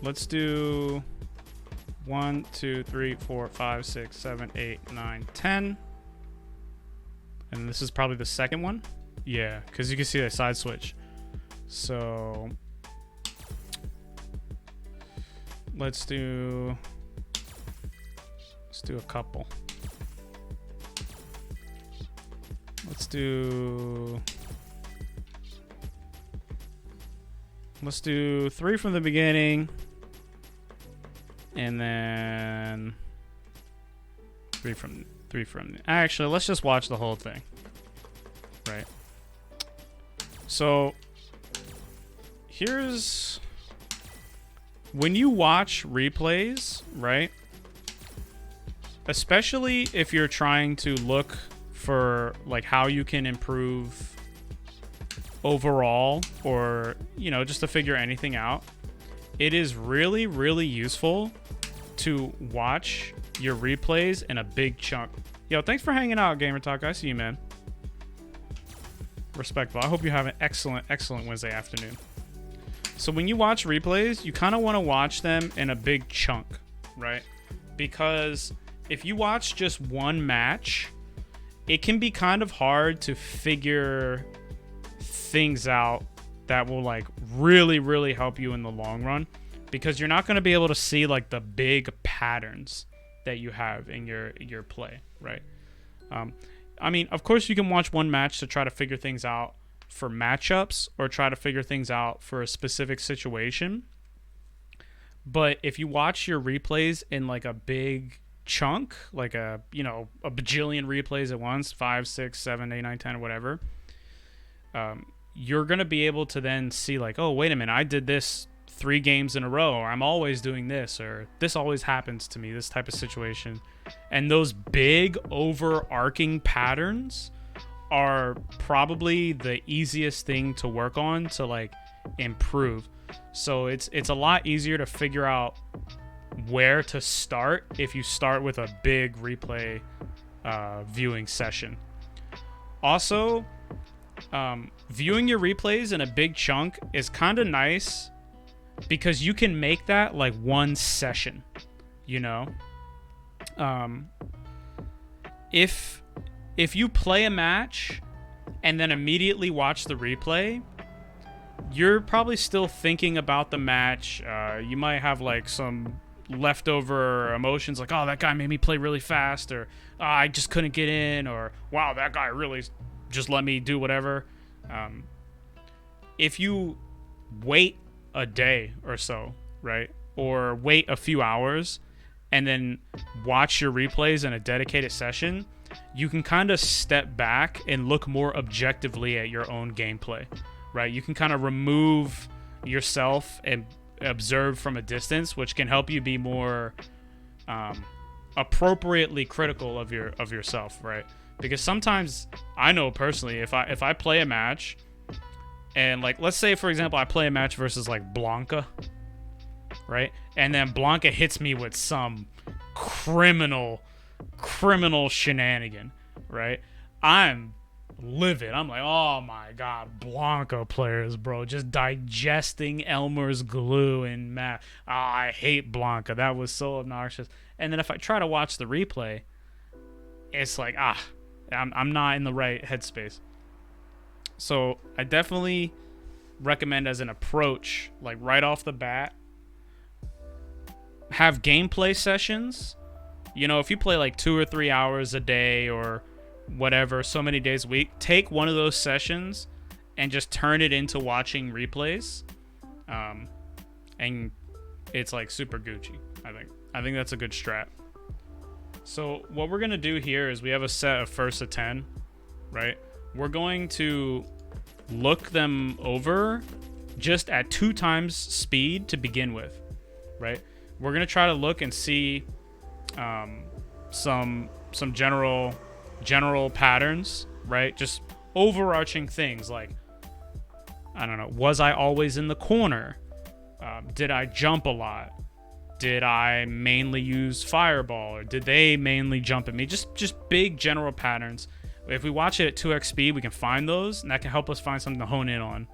let's do 1, 2, 3, 4, 5, 6, 7, 8, 9, 10. And this is probably the second one. Yeah, because you can see the side switch. So let's do a couple. Let's do 3 from the beginning, and then 3 from actually, let's just watch the whole thing. Right. So here's when you watch replays, right? Especially if you're trying to look for like how you can improve overall, or just to figure anything out, it is really, really useful to watch your replays in a big chunk. Yo, thanks for hanging out, Gamer Talk. I see you, man. Respectful. I hope you have an excellent Wednesday afternoon. So when you watch replays, you kind of want to watch them in a big chunk, right? Because if you watch just one match, it can be kind of hard to figure things out that will like really, really help you in the long run, because you're not going to be able to see like the big patterns that you have in your play, right? I mean, of course you can watch one match to try to figure things out for matchups or try to figure things out for a specific situation. But if you watch your replays in like a big chunk, like a bajillion replays at once, 5, 6, 7, 8, 9, 10, whatever, you're going to be able to then see like, oh, wait a minute, I did this 3 games in a row, or I'm always doing this, or this always happens to me, this type of situation. And those big overarching patterns are probably the easiest thing to work on to like improve. So it's a lot easier to figure out where to start if you start with a big replay viewing session. Also, viewing your replays in a big chunk is kind of nice because you can make that like one session, if you play a match and then immediately watch the replay, you're probably still thinking about the match. You might have like some leftover emotions like, oh, that guy made me play really fast, or oh, I just couldn't get in, or wow, that guy really just let me do whatever. If you wait a day or so, right, or wait a few hours and then watch your replays in a dedicated session, you can kind of step back and look more objectively at your own gameplay, right? You can kind of remove yourself and observe from a distance, which can help you be more appropriately critical of yourself, right? Because sometimes I know personally, if I play a match and like, let's say for example, I play a match versus like Blanka, right? And then Blanka hits me with some criminal shenanigan, right? I'm livid. I'm like, oh my god, Blanka players, bro, just digesting Elmer's glue and math. Oh, I hate Blanka. That was so obnoxious. And then if I try to watch the replay, it's like, I'm not in the right headspace. So I definitely recommend as an approach, like right off the bat, have gameplay sessions. If you play like 2 or 3 hours a day or whatever, so many days a week, take one of those sessions and just turn it into watching replays. And it's like super Gucci, I think that's a good strat. So what we're going to do here is we have a set of first to 10, right? We're going to look them over just at 2 times speed to begin with, right? We're going to try to look and see some general patterns, right? Just overarching things like, I don't know, was I always in the corner? Did I jump a lot? Did I mainly use fireball, or did they mainly jump at me? Just big general patterns. If we watch it at 2x speed, we can find those, and that can help us find something to hone in on.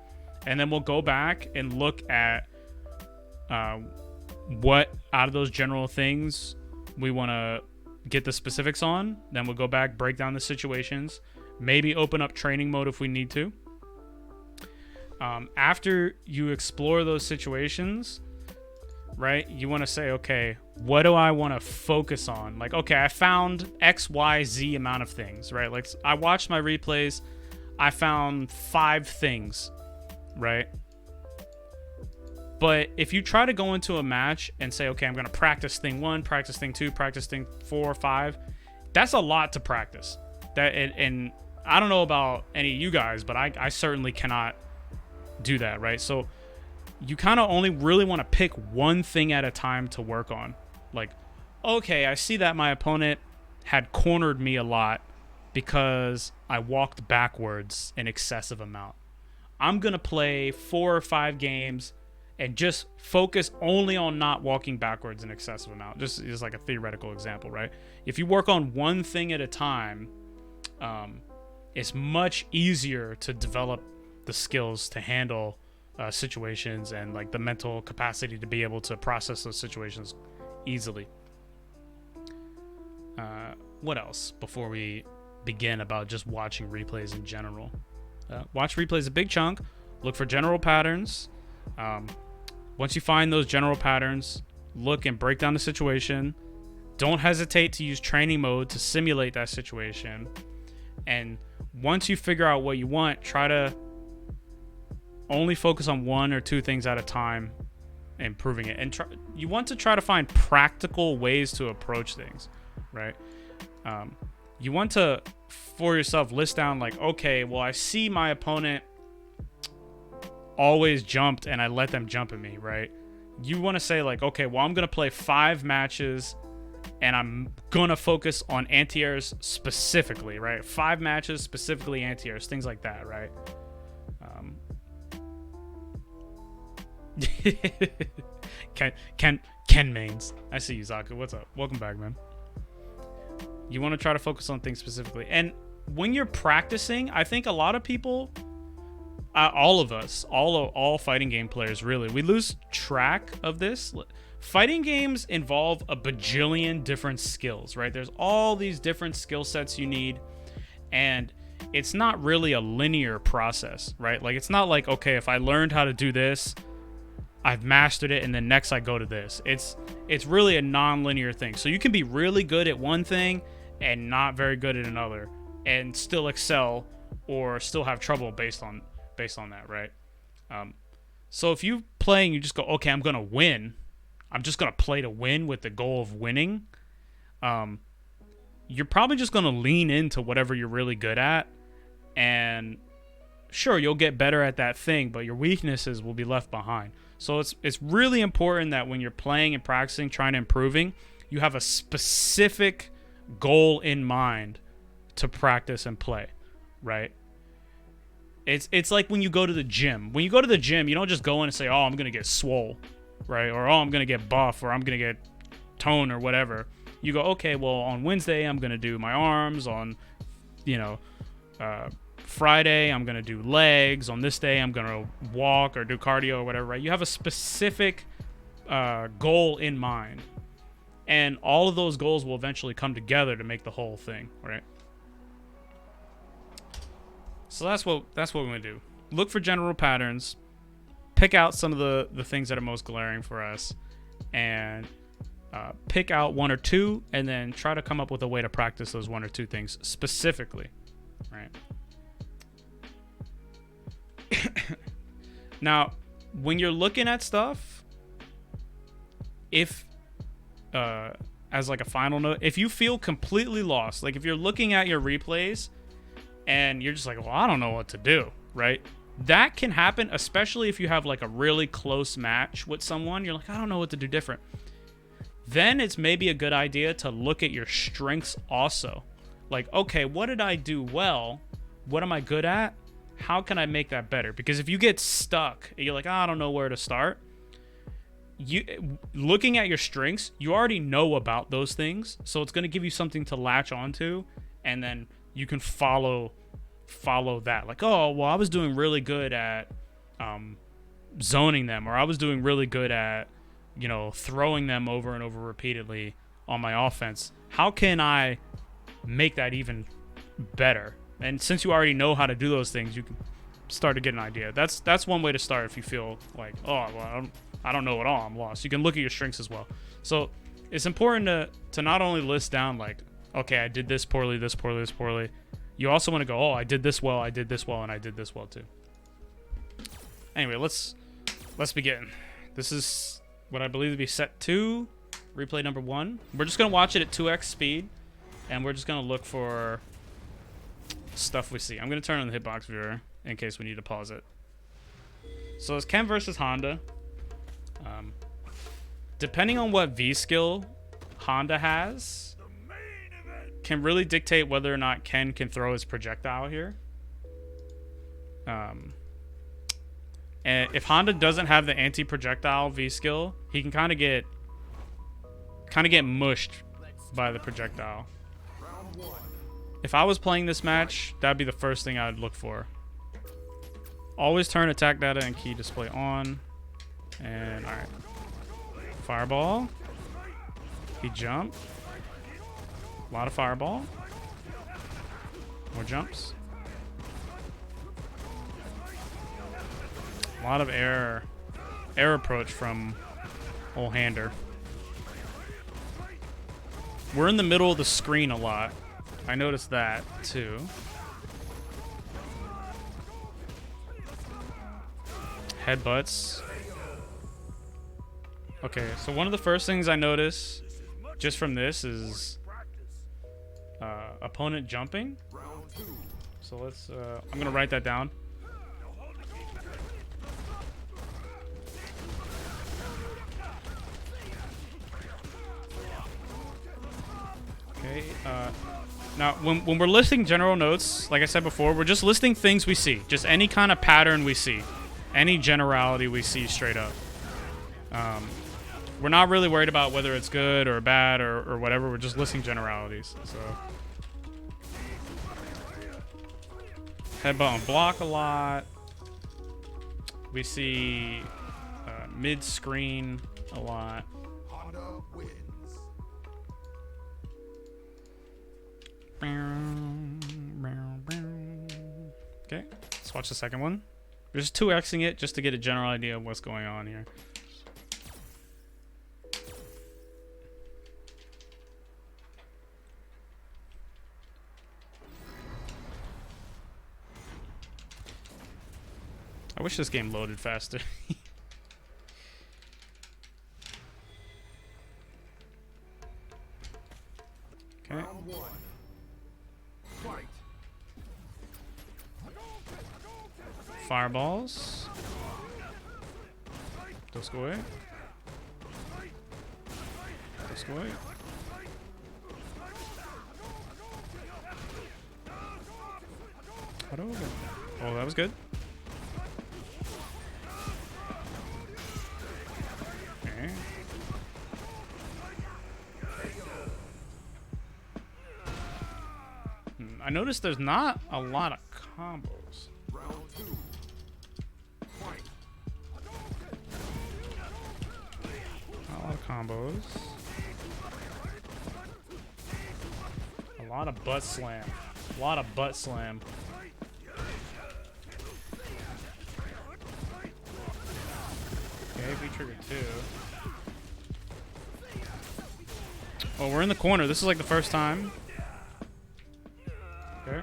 And then we'll go back and look at what out of those general things we want to get the specifics on. Then we'll go back, break down the situations, maybe open up training mode if we need to. After you explore those situations, right, you want to say, okay, what do I want to focus on? Like, okay, I found X, Y, Z amount of things, right? Like, I watched my replays. I found 5 things, right? But if you try to go into a match and say, okay, I'm going to practice thing 1, practice thing 2, practice thing 4, 5, that's a lot to practice. And I don't know about any of you guys, but I certainly cannot do that, right? So you kind of only really want to pick one thing at a time to work on. Like, okay, I see that my opponent had cornered me a lot because I walked backwards an excessive amount. I'm going to play 4 or 5 games and just focus only on not walking backwards an excessive amount. Just like a theoretical example, right? If you work on one thing at a time, it's much easier to develop the skills to handle situations and like the mental capacity to be able to process those situations easily. What else before we begin about just watching replays in general? Watch replays a big chunk. Look for general patterns. Once you find those general patterns, look and break down the situation. Don't hesitate to use training mode to simulate that situation. And once you figure out what you want, try to only focus on 1 or 2 things at a time, improving it. And you want to try to find practical ways to approach things, right? You want to, for yourself, list down like, okay, well, I see my opponent always jumped and I let them jump at me, right? You want to say like, okay, well, I'm going to play 5 matches and I'm going to focus on anti-airs specifically, right? 5 matches, specifically anti-airs, things like that, right? Ken Mains. I see you, Zaku. What's up? Welcome back, man. You want to try to focus on things specifically. And when you're practicing, I think a lot of people, all of us, all fighting game players, really, we lose track of this. Fighting games involve a bajillion different skills, right? There's all these different skill sets you need, and it's not really a linear process, right? Like, it's not like, okay, if I learned how to do this, I've mastered it, and then next I go to this. It's really a non-linear thing. So you can be really good at one thing and not very good at another, and still excel or still have trouble based on that, right? So if you playing, you just go, okay, I'm gonna win. I'm just gonna play to win with the goal of winning. You're probably just gonna lean into whatever you're really good at, and sure, you'll get better at that thing, but your weaknesses will be left behind. So it's really important that when you're playing and practicing, trying to improving, you have a specific goal in mind to practice and play, right? It's like when you go to the gym. When you go to the gym, you don't just go in and say, oh, I'm going to get swole, right? Or, oh, I'm going to get buff, or I'm going to get tone or whatever. You go, okay, well, on Wednesday, I'm going to do my arms. On, Friday, I'm going to do legs. On this day, I'm going to walk or do cardio or whatever, right? You have a specific goal in mind. And all of those goals will eventually come together to make the whole thing, right? So that's what we're going to do. Look for general patterns. Pick out some of the things that are most glaring for us. And pick out 1 or 2. And then try to come up with a way to practice those 1 or 2 things specifically, right? Now, when you're looking at stuff, if as like a final note, if you feel completely lost, like if you're looking at your replays and you're just like, well, I don't know what to do, right? That can happen, especially if you have like a really close match with someone. You're like, I don't know what to do different. Then it's maybe a good idea to look at your strengths also. Like, okay, what did I do well? What am I good at? How can I make that better? Because if you get stuck and you're like, I don't know where to start, you looking at your strengths, you already know about those things, so it's going to give you something to latch onto, and then you can follow that. Like, oh, well, I was doing really good at zoning them, or I was doing really good at you know, throwing them over and over repeatedly on my offense. How can I make that even better? And since you already know how to do those things, you can start to get an idea. That's one way to start if you feel like, oh, well, I don't know at all, I'm lost. You can look at your strengths as well. So it's important to not only list down like, okay, I did this poorly, this poorly, this poorly. You also want to go, oh, I did this well, I did this well, and I did this well too. Anyway, let's begin. This is what I believe to be set 2, replay number 1. We're just gonna watch it at 2x speed, and we're just gonna look for stuff we see. I'm gonna turn on the hitbox viewer in case we need to pause it. So it's Ken versus Honda. Depending on what V skill Honda has, can really dictate whether or not Ken can throw his projectile here. And if Honda doesn't have the anti-projectile V skill, he can kind of get mushed by the projectile. If I was playing this match, that'd be the first thing I'd look for. Always turn attack data and key display on. And all right, fireball. He jumped. A lot of fireball. More jumps. A lot of air approach from old Hander. We're in the middle of the screen a lot. I noticed that too. Headbutts. Okay, so one of the first things I notice just from this is opponent jumping. So let's I'm gonna write that down. Okay, now when we're listing general notes, like I said before, we're just listing things we see, just any kind of pattern we see, any generality we see straight up. We're not really worried about whether it's good or bad or whatever. We're just listing generalities. So headbutt on block a lot. We see mid screen a lot. Okay, let's watch the second one. We're just 2xing it just to get a general idea of what's going on here. I wish this game loaded faster. Okay. Fireballs. Dos go away. Dos go away. Oh, that was good. Okay. I noticed there's not a lot of combos. Not a lot of combos. A lot of butt slam. A lot of butt slam. Okay, V trigger 2. Oh, we're in the corner. This is like the first time. Okay.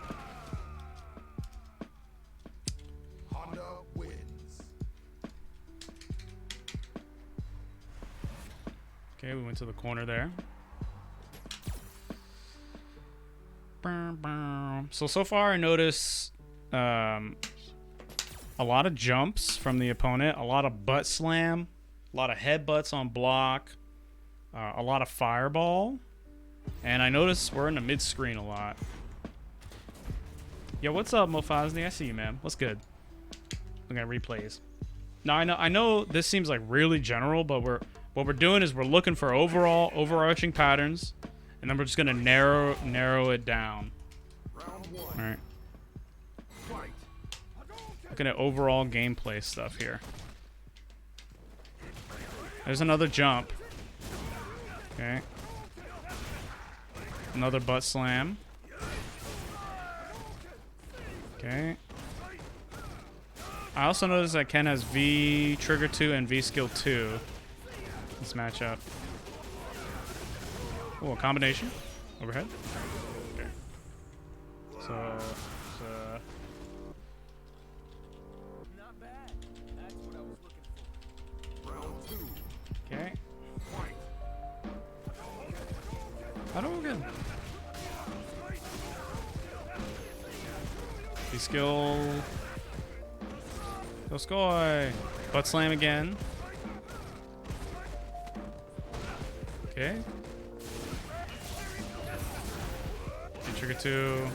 Honda wins. Okay, we went to the corner there. So far I notice a lot of jumps from the opponent, a lot of butt slam, a lot of headbutts on block, a lot of fireball, and I notice we're in the mid screen a lot. Yo, what's up, Mofazni? I see you, man. What's good? Looking at replays. Now I know this seems like really general, but what we're doing is we're looking for overall overarching patterns, and then we're just gonna narrow it down. All right. Looking at overall gameplay stuff here. There's another jump. Okay. Another butt slam. Okay. I also noticed that Ken has V trigger 2 and V skill 2. This matchup. Oh, a combination. Overhead. Okay. So Not bad. That's what I was looking for. Round 2. okay. Hadouken. V skill. Go score. Butt slam again. Okay. Trigger 2.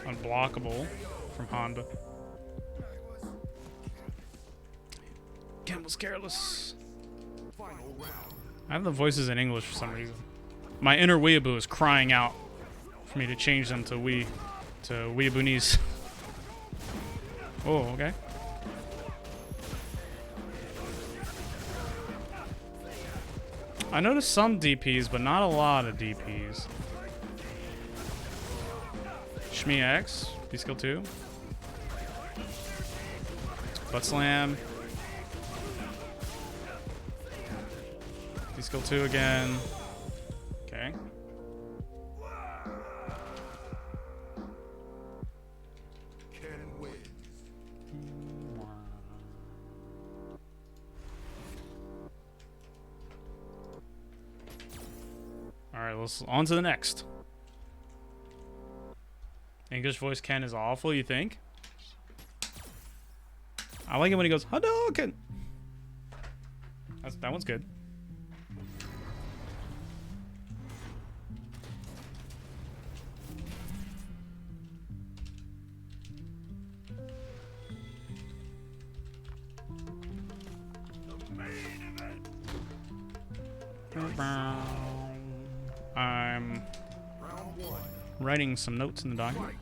Unblockable from Honda. Ken was careless. I have the voices in English for some reason. My inner weeaboo is crying out for me to change them to weeaboonese. Oh, okay. I noticed some DPs, but not a lot of DPs. Shmi X, B skill 2. Butt slam. B skill 2 again. Okay. Alright, let's on to the next. English voice Ken is awful, you think? I like it when he goes, Hadouken! That one's good. I'm writing some notes in the document.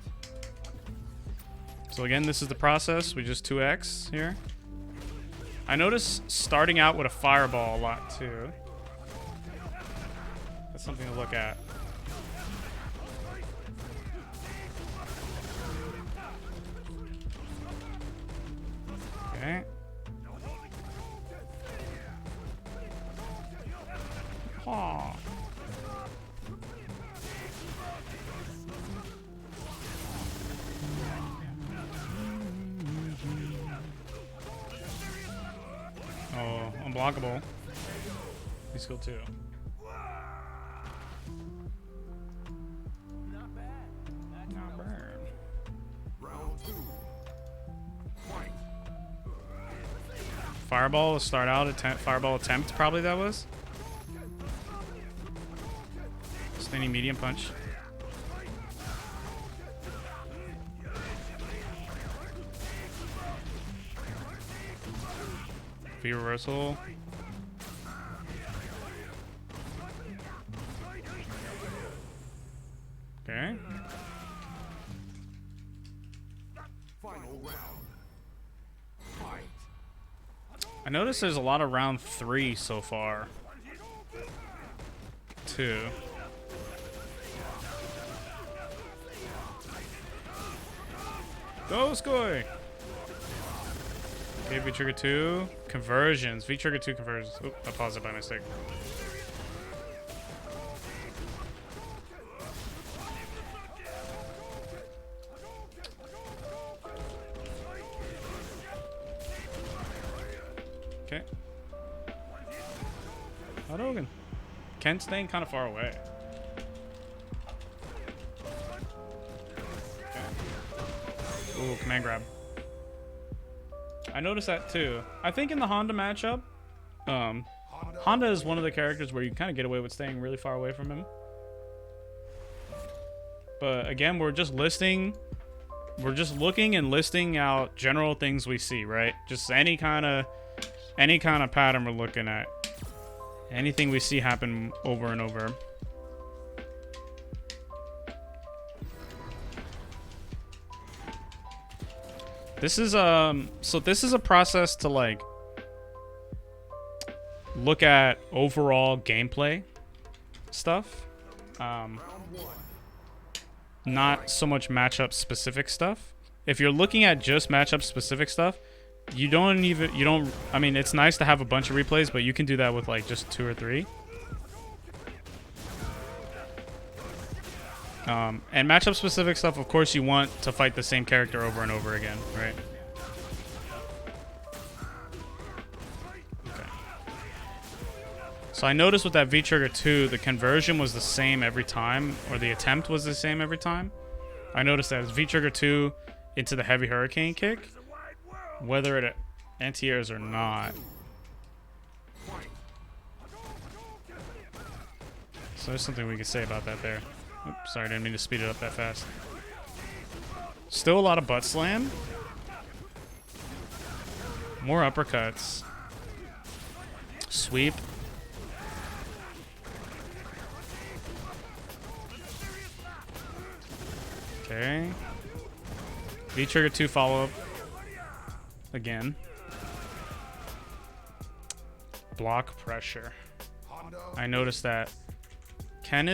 So again, this is the process. We just 2x here. I notice starting out with a fireball a lot too. That's something to look at. Okay. Aw. Oh, unblockable. He skill 2. Not bad. Not bad. Round 2. Fight. Fireball will start out fireball attempt, probably that was. Standing medium punch. V reversal. Okay. Final round. Fight. I noticed there's a lot of round 3 so far. 2. Go score! Okay, V trigger 2. Conversions. V trigger 2 conversions. Oop, I paused it by mistake. Okay. Hadouken. Ken's staying kind of far away. Okay. Ooh, command grab. I noticed that too. I think in the Honda matchup, Honda is one of the characters where you kind of get away with staying really far away from him. But again, we're just looking and listing out general things we see, right? Just any kind of pattern we're looking at. Anything we see happen over and over. This is so this is a process to like look at overall gameplay stuff. Not so much matchup specific stuff. If you're looking at just matchup specific stuff, I mean, it's nice to have a bunch of replays, but you can do that with like just 2 or 3. And matchup specific stuff, of course, you want to fight the same character over and over again, right? Okay. So I noticed with that V-Trigger 2, the conversion was the same every time, or the attempt was the same every time. I noticed that as V-Trigger 2 into the heavy hurricane kick, whether it anti-airs or not. So there's something we could say about that there. Oops, sorry, I didn't mean to speed it up that fast. Still a lot of butt slam. More uppercuts. Sweep. Okay. V-Trigger 2 follow-up. Again. Block pressure. I noticed that Ken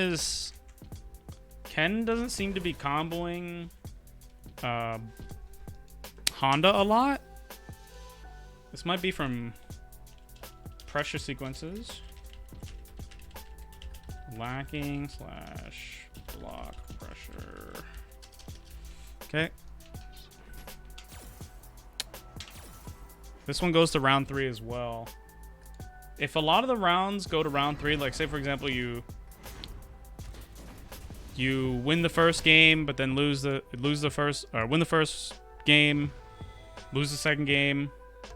doesn't seem to be comboing Honda a lot. This might be from pressure sequences. Lacking / block pressure. Okay. This one goes to round 3 as well. If a lot of the rounds go to round 3, like say for example you win the first game, but then win the first game, lose the second game,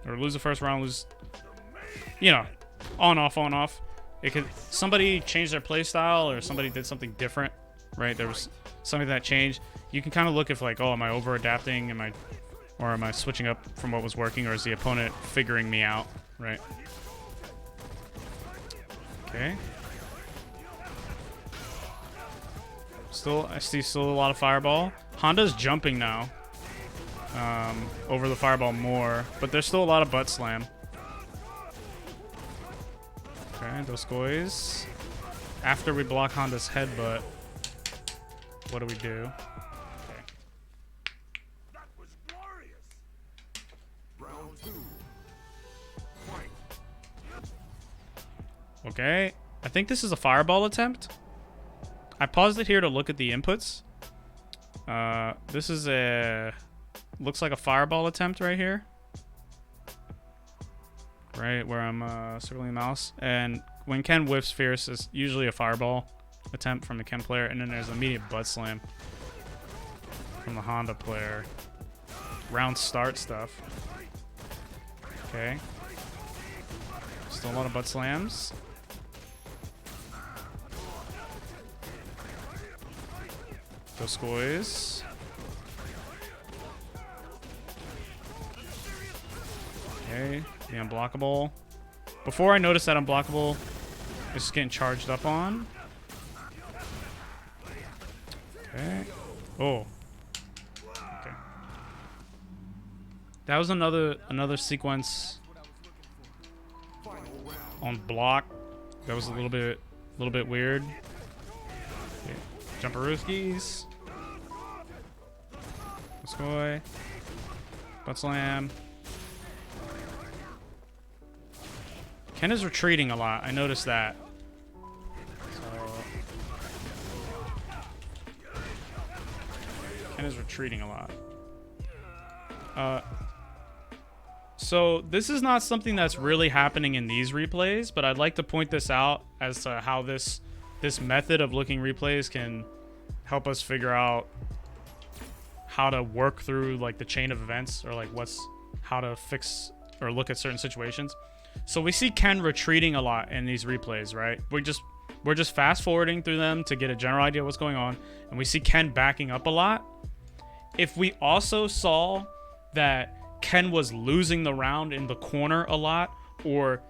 or lose the first round, on off. It could somebody changed their play style or somebody did something different, right? There was something that changed. You can kind of look if like, oh, am I over adapting? Am I switching up from what was working, or is the opponent figuring me out, right? Okay. I see still a lot of fireball. Honda's jumping now. Over the fireball more, but there's still a lot of butt slam. Okay, those goys. After we block Honda's headbutt, what do we do? Okay. That was glorious. Round 2. Fight. Okay, I think this is a fireball attempt. I paused it here to look at the inputs. This is looks like a fireball attempt right here. Right where I'm circling the mouse. And when Ken whiffs fierce, it's usually a fireball attempt from the Ken player. And then there's immediate butt slam from the Honda player. Round start stuff. Okay. Still a lot of butt slams. Those goys. Okay, the unblockable. Before I noticed that unblockable is just getting charged up on. Okay. Oh. Okay. That was another sequence on block. That was a little bit weird. Okay. Jumperooskies. Let's go. Butt slam. Ken is retreating a lot. I noticed that. So Ken is retreating a lot. So this is not something that's really happening in these replays, but I'd like to point this out as to how this method of looking replays can help us figure out how to work through like the chain of events, or like how to fix or look at certain situations. So we see Ken retreating a lot in these replays, right? We're just fast forwarding through them to get a general idea of what's going on, and we see Ken backing up a lot. If we also saw that Ken was losing the round in the corner a lot, or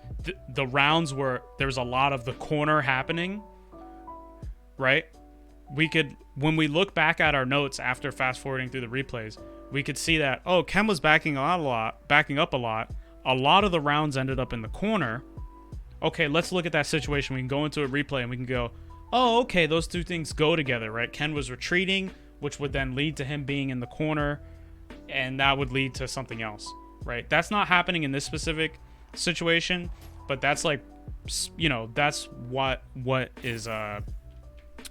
the rounds where there was a lot of the corner happening, right? We could, when we look back at our notes after fast forwarding through the replays, we could see that, oh, Ken was backing up a lot. A lot of the rounds ended up in the corner. okay, let's look at that situation. We can go into a replay and we can go, oh, okay, those two things go together, right? Ken was retreating, which would then lead to him being in the corner, and that would lead to something else, right? That's not happening in this specific situation, but that's like, you know, that's what is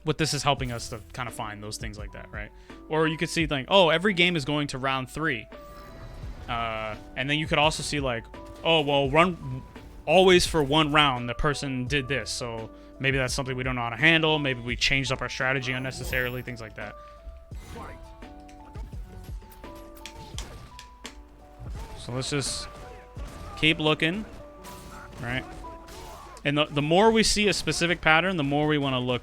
what this is helping us to kind of find those things like that, right? Or you could see like, oh, every game is going to round 3, and then you could also see like, oh, well, run always for 1 round the person did this, so maybe that's something we don't know how to handle. Maybe we changed up our strategy unnecessarily, things like that. So let's just keep looking, right? And the more we see a specific pattern, the more we want to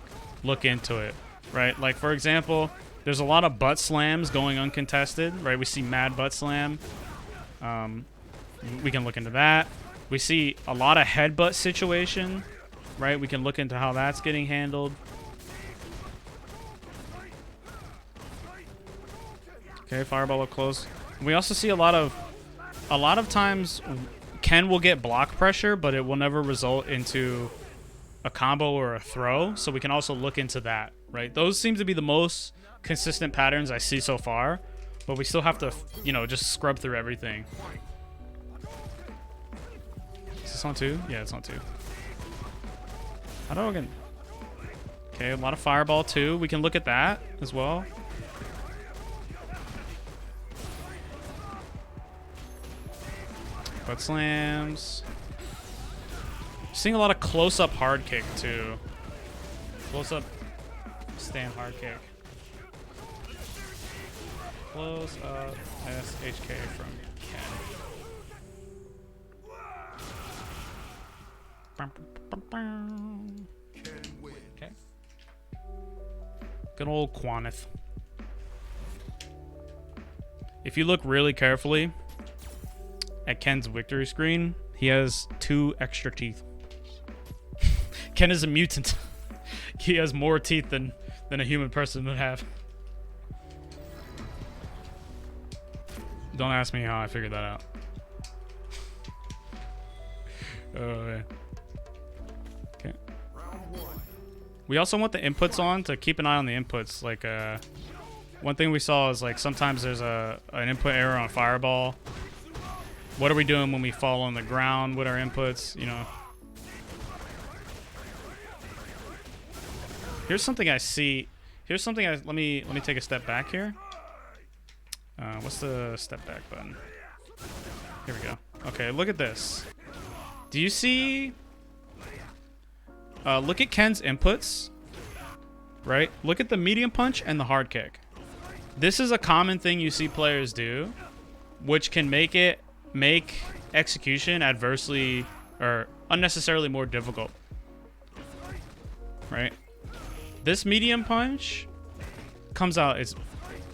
look into it, right? Like, for example, there's a lot of butt slams going uncontested, right? We see mad butt slam. We can look into that. We see a lot of headbutt situation, right? We can look into how that's getting handled. Okay, fireball up close. We also see a lot of times Ken will get block pressure, but it will never result into a combo or a throw. So we can also look into that, right? Those seem to be the most consistent patterns I see so far, but we still have to, you know, just scrub through everything. Is this on 2? Yeah, it's on 2. How do I get... Okay, a lot of fireball too. We can look at that as well. Butt slams. Seeing a lot of close-up hard kick too. Close-up stand hard kick. Close-up SHK from Ken. Okay. Good old Quaneth. If you look really carefully at Ken's victory screen, he has 2 extra teeth. Ken is a mutant. He has more teeth than a human person would have. Don't ask me how I figured that out. Oh, man. Okay. We also want the inputs on to keep an eye on the inputs. Like, one thing we saw is like sometimes there's an input error on fireball. What are we doing when we fall on the ground with our inputs? You know. Here's something I see. Here's something let me take a step back here. What's the step back button? Here we go. Okay, look at this. Do you see? Look at Ken's inputs. Right? Look at the medium punch and the hard kick. This is a common thing you see players do, which can make execution adversely or unnecessarily more difficult. Right? This medium punch comes out as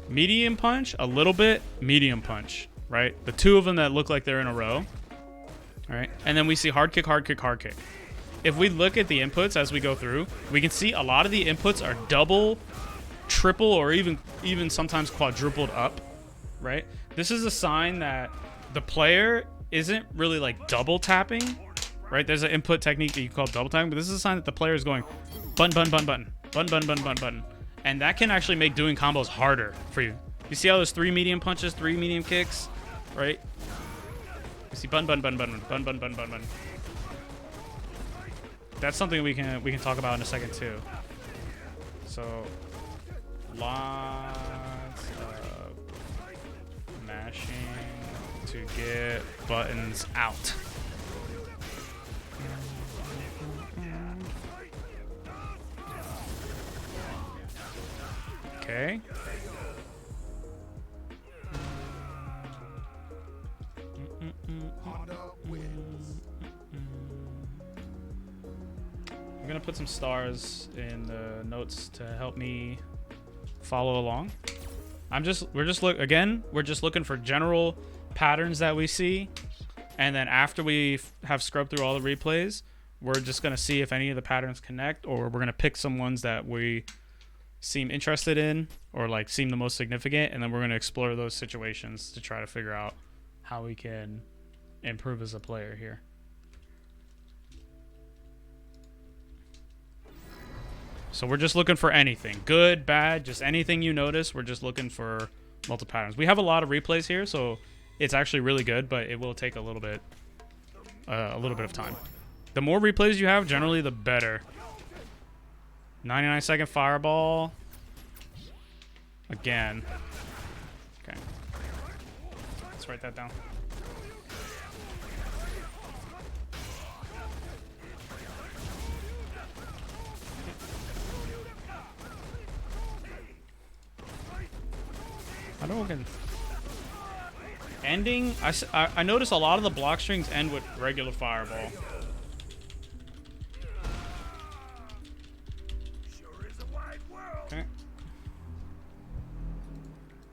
medium punch, a little bit, medium punch, right? The 2 of them that look like they're in a row. All right. And then we see hard kick, hard kick, hard kick. If we look at the inputs as we go through, we can see a lot of the inputs are double, triple, or even sometimes quadrupled up, right? This is a sign that the player isn't really like double tapping, right? There's an input technique that you call double tapping, but this is a sign that the player is going button, button, button, button, button, button, button, button, button. And that can actually make doing combos harder for you. You see how there's 3 medium punches, 3 medium kicks, right? You see button, button, button, button, button, button, button, button, button. That's something we can talk about in a second too. So lots of mashing to get buttons out. Okay. I'm gonna put some stars in the notes to help me follow along. We're just looking for general patterns that we see, and then after we have scrubbed through all the replays, we're just gonna see if any of the patterns connect, or we're gonna pick some ones that we seem interested in or like seem the most significant, and then we're going to explore those situations to try to figure out how we can improve as a player here. So we're just looking for anything. Good, bad, just anything you notice. We're just looking for multiple patterns. We have a lot of replays here, so it's actually really good, but it will take a little bit of time. The more replays you have, generally the better. 99-second fireball. Again. Okay. Let's write that down. I don't know. Ending. I notice a lot of the block strings end with regular fireball. Okay.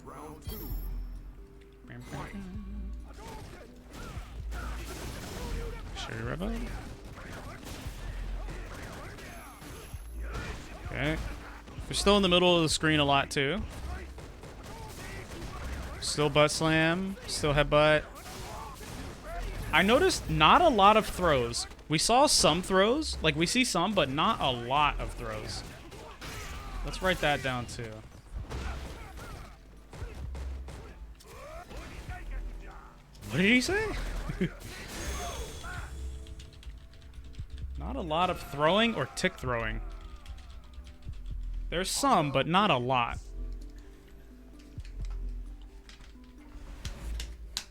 Round 2. Sherry Rebel. Okay. We're still in the middle of the screen a lot too. Still butt slam. Still headbutt. I noticed not a lot of throws. We saw some throws. Like, we see some, but not a lot of throws. Let's write that down too. What did he say? Not a lot of throwing or tick throwing. There's some, but not a lot.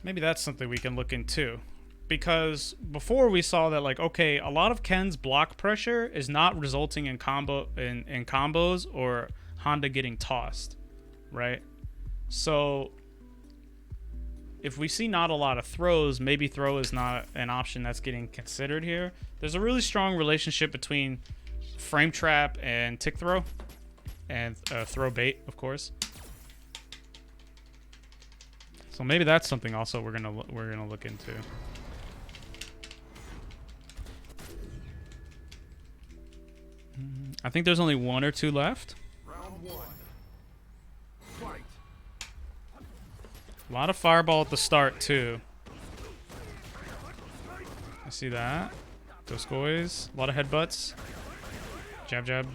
Maybe that's something we can look into. Because before we saw that, like, okay, a lot of Ken's block pressure is not resulting in combos or Honda getting tossed, right? So if we see not a lot of throws, maybe throw is not an option that's getting considered here. There's a really strong relationship between frame trap and tick throw, and throw bait, of course. So maybe that's something also we're gonna look into. I think there's only 1 or 2 left. Round 1. Fight. A lot of fireball at the start too. I see that. Those goys. A lot of headbutts. Jab, jab.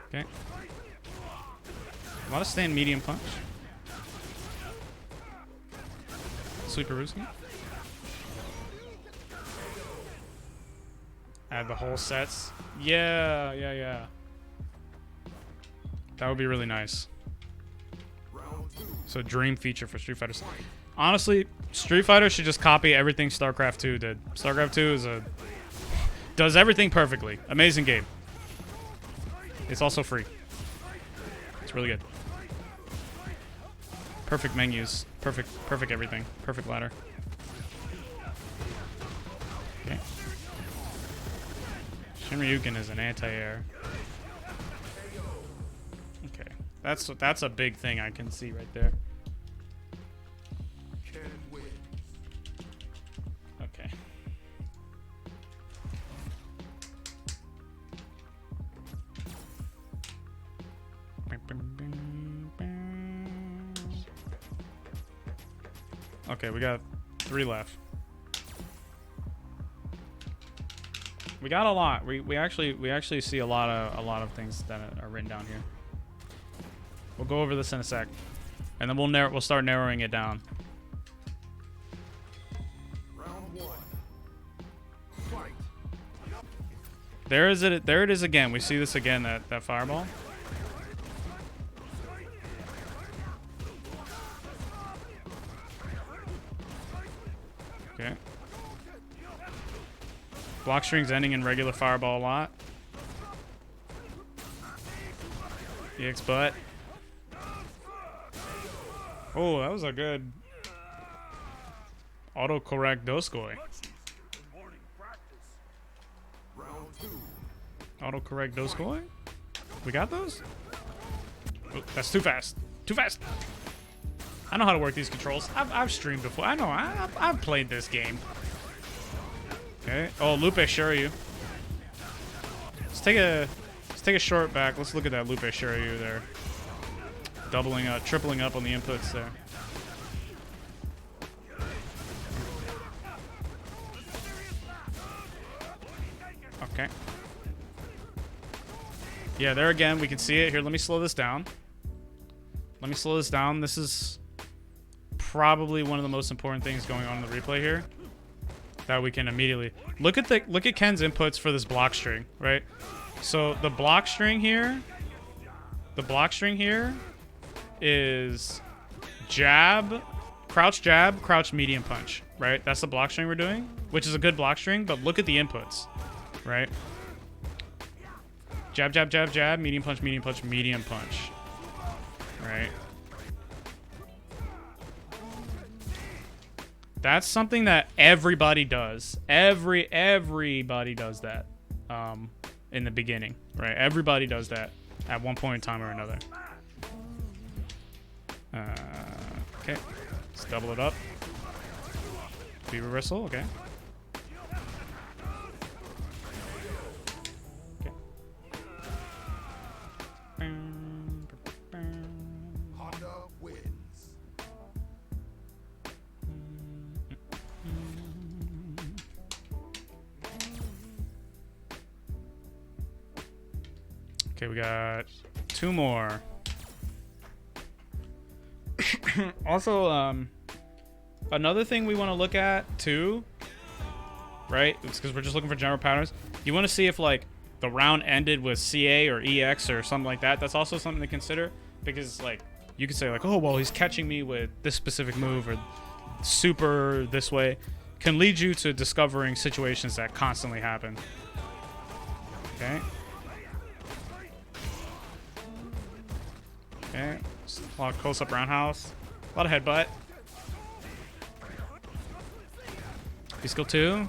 Okay. A lot of stand medium punch. Sweeper Ruski. Add the whole sets. Yeah, yeah, yeah. That would be really nice. So dream feature for Street Fighter. Honestly, Street Fighter should just copy everything StarCraft 2 did. StarCraft 2 does everything perfectly. Amazing game. It's also free. It's really good. Perfect menus. Perfect everything. Perfect ladder. Okay. Shinryuken is an anti-air. Okay. That's a big thing I can see right there. Okay. Okay, we got 3 left. We got a lot. We actually see a lot of things that are written down here. We'll go over this in a sec, and then we'll start narrowing it down. Round 1. Fight. There it is again. We see this again. That fireball. Okay. Block strings ending in regular fireball a lot. EX butt. Oh, that was a good autocorrect Doskoi. Autocorrect Doskoi? We got those? Oh, that's too fast. Too fast. I know how to work these controls. I've streamed before. I know. I've played this game. Okay. Oh, Lupe Shuryu. Let's take a short back. Let's look at that Lupe Shuryu there. Doubling up, tripling up on the inputs there. Okay. Yeah, there again, we can see it. Here, let me slow this down. Let me slow this down. This is probably one of the most important things going on in the replay here. That we can immediately look at Ken's inputs for this block string, right? So the block string here is jab, crouch, medium punch, right? That's the block string we're doing, which is a good block string, but look at the inputs, right? Jab, jab, jab, jab, medium punch, medium punch, medium punch, right? That's something that everybody does. Everybody does that in the beginning, right? Everybody does that at one point in time or another. Okay, let's double it up. B reversal, okay. Honda wins. Okay, we got 2 more. Also, another thing we want to look at too, right? It's because we're just looking for general patterns. You want to see if like the round ended with CA or EX or something like that. That's also something to consider, because like you could say like, oh well, he's catching me with this specific move or super this way, can lead you to discovering situations that constantly happen. Okay. Okay. A lot of close-up roundhouse. A lot of headbutt. Skill 2.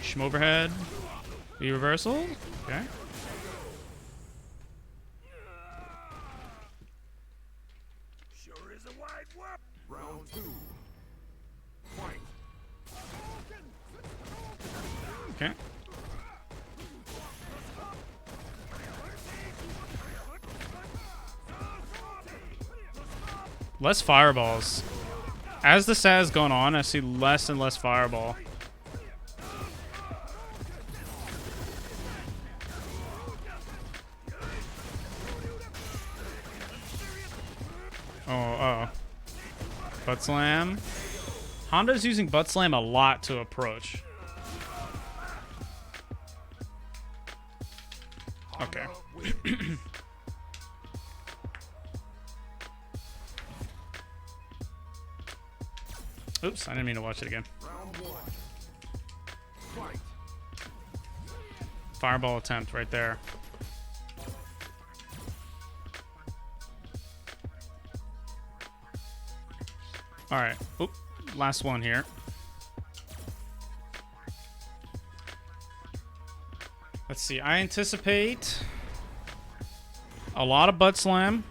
Shim overhead. B reversal. Okay. Sure is a wide world. Round 2. Fight. Okay. Less fireballs. As the set has gone on, I see less and less fireball. Oh. Butt slam. Honda's using butt slam a lot to approach. Okay. Oops, I didn't mean to watch it again. Round 1. Fight. Fireball attempt right there. All right. Oop, last one here. Let's see. I anticipate a lot of butt slam.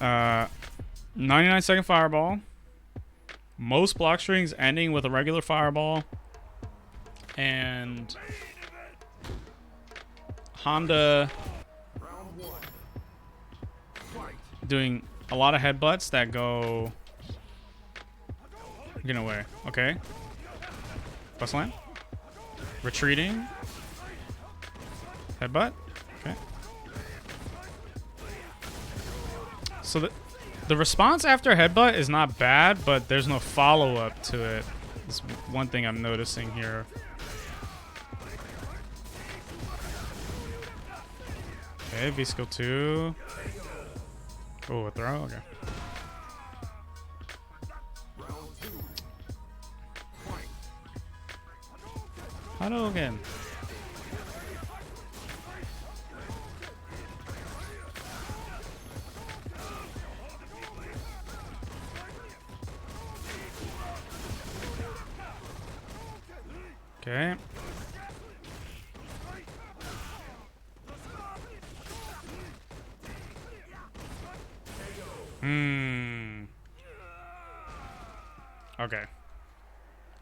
99-second fireball. Most block strings ending with a regular fireball. And Honda doing a lot of headbutts that go away. Okay. Butt slam. Retreating. Headbutt. Okay. So the response after headbutt is not bad, but there's no follow-up to it. That's one thing I'm noticing here. Okay, V skill 2. Oh, a throw? Okay. Hadouken. Okay. Okay.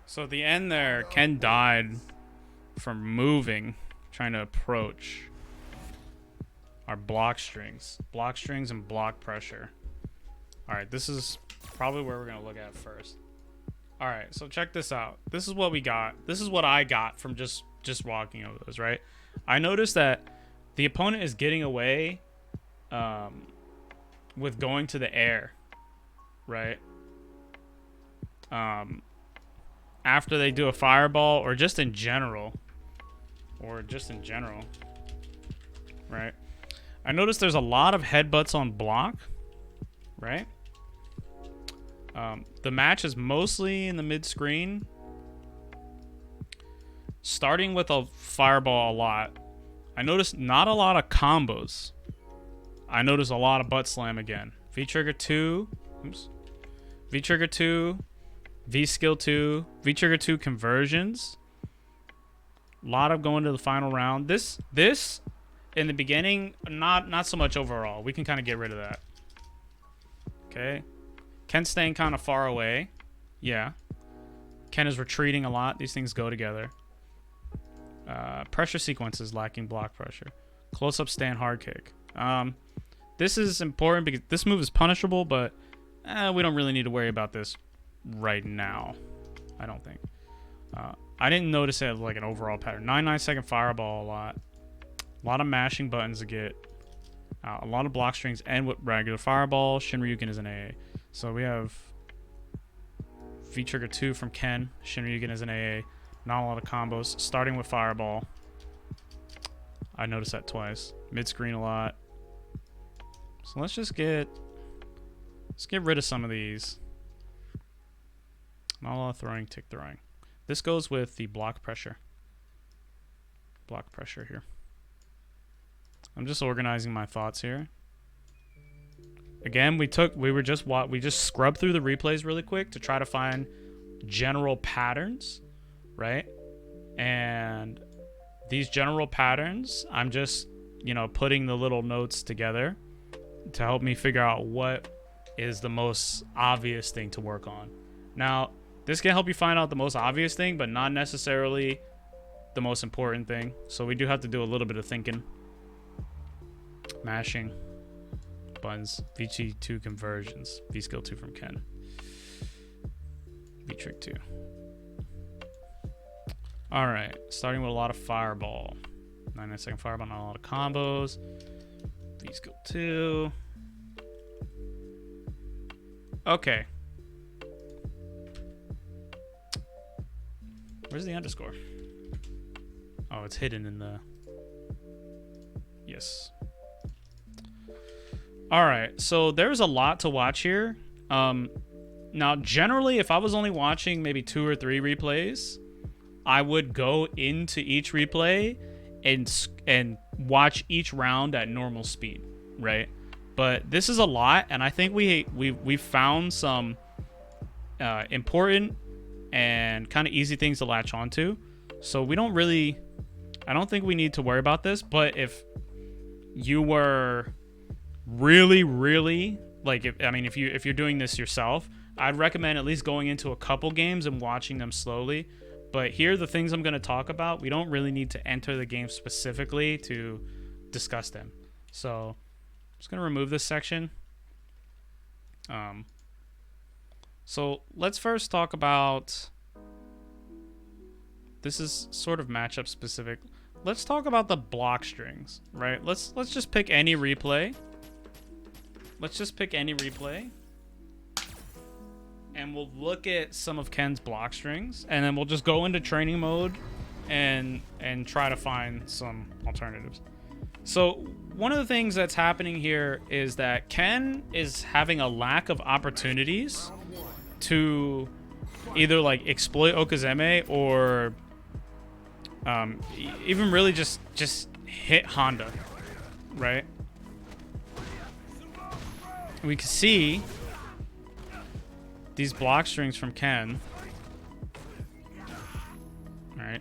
So at the end there, Ken died from moving, trying to approach our block strings and block pressure. All right, this is probably where we're gonna look at first. All right, so check this out. This is what we got. This is what I got from just walking over those, right? I noticed that the opponent is getting away with going to the air, right? After they do a fireball or just in general, right? I noticed there's a lot of headbutts on block, right? The match is mostly in the mid-screen, starting with a fireball a lot. I noticed not a lot of combos. I noticed a lot of butt slam again. V-trigger 2, oops. V-trigger 2, V-skill 2, V-trigger 2 conversions. A lot of going to the final round. This in the beginning, not so much overall. We can kind of get rid of that. Okay. Ken staying kind of far away. Yeah. Ken is retreating a lot. These things go together. Pressure sequences lacking block pressure. Close-up stand hard kick. This is important because this move is punishable, but we don't really need to worry about this right now. I don't think. I didn't notice it as like an overall pattern. 9-second fireball a lot. A lot of mashing buttons to get. A lot of block strings and with regular fireball. Shinryuken is an AA. So we have V-trigger 2 from Ken. Shinryuken is an AA. Not a lot of combos. Starting with fireball. I noticed that twice. Mid-screen a lot. So let's get rid of some of these. Not a lot of throwing, tick throwing. This goes with the block pressure. Block pressure here. I'm just organizing my thoughts here. Again, we just scrubbed through the replays really quick to try to find general patterns, right? And these general patterns, I'm just, putting the little notes together to help me figure out what is the most obvious thing to work on. Now, this can help you find out the most obvious thing, but not necessarily the most important thing. So we do have to do a little bit of thinking. Mashing. Buttons. VG2 conversions. V-skill 2 from Ken. V-trick 2. Alright. Starting with a lot of fireball. 9-second fireball, not a lot of combos. V-skill 2. Okay. Where's the underscore? Oh, it's hidden in the... Yes. Alright, so there's a lot to watch here. Now, generally, if I was only watching maybe 2 or 3 replays, I would go into each replay and watch each round at normal speed, right? But this is a lot, and I think we found some important and kind of easy things to latch onto. So we don't really... I don't think we need to worry about this, but if you were really like, if you're doing this yourself, I'd recommend at least going into a couple games and watching them slowly. But here are the things I'm going to talk about. We don't really need to enter the game specifically to discuss them. So I'm just going to remove this section. So let's first talk about... This is sort of matchup specific. Let's talk about the block strings, right? Let's just pick any replay. Let's just pick any replay. And we'll look at some of Ken's block strings. And then we'll just go into training mode and try to find some alternatives. So one of the things that's happening here is that Ken is having a lack of opportunities to either like exploit Okazeme or even really just hit Honda, right? We can see these block strings from Ken. All right,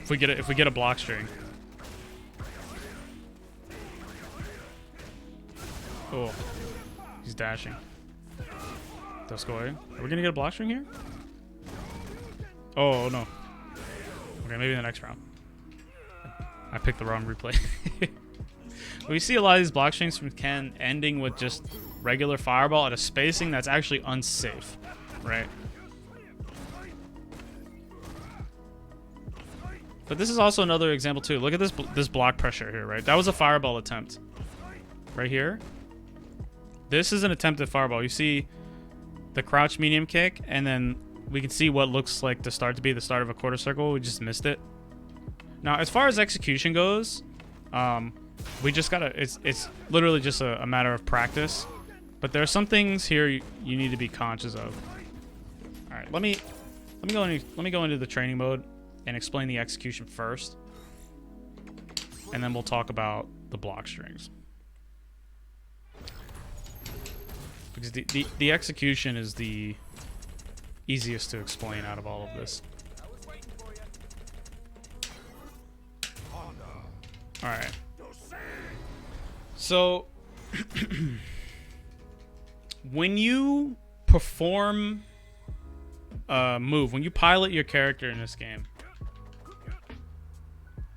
if we get a block string. Oh, he's dashing. That's going. Are we gonna get a block string here? Oh no. Okay, maybe in the next round. I picked the wrong replay. We see a lot of these block strings from Ken ending with just regular fireball at a spacing that's actually unsafe, right? But this is also another example too. Look at this block pressure here, right? That was a fireball attempt. Right here. This is an attempted fireball. You see the crouch medium kick, and then we can see what looks like to start to be the start of a quarter circle. We just missed it. Now, as far as execution goes, we just gotta, it's literally just a matter of practice. But there are some things here you need to be conscious of. All right, let me go into the training mode and explain the execution first, and then we'll talk about the block strings. Because the execution is the easiest to explain out of all of this. All right. So when you perform a move, when you pilot your character in this game,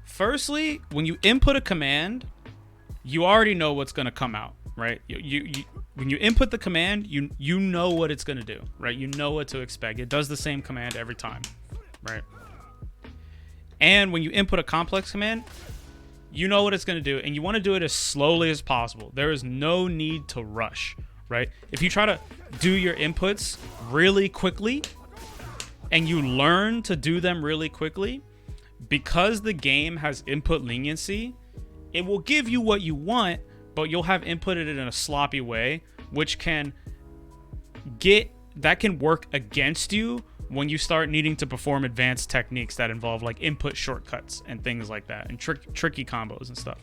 firstly, when you input a command, you already know what's going to come out, right? When you input the command, you know what it's going to do, right? You know what to expect. It does the same command every time, right? And when you input a complex command, you know what it's going to do, and you want to do it as slowly as possible. There is no need to rush, right? If you try to do your inputs really quickly and you learn to do them really quickly, because the game has input leniency, it will give you what you want, but you'll have inputted it in a sloppy way, which can work against you when you start needing to perform advanced techniques that involve like input shortcuts and things like that, and tricky combos and stuff,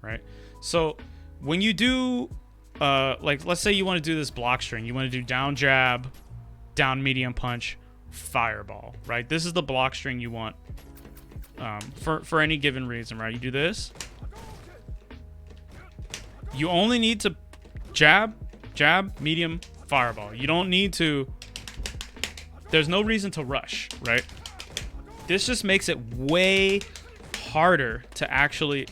right? So when you do, like, let's say you want to do this block string, you want to do down jab, down medium punch, fireball, right? This is the block string you want for any given reason, right? You do this. You only need to jab, medium, fireball. You don't need to... There's no reason to rush, right? This just makes it way harder to actually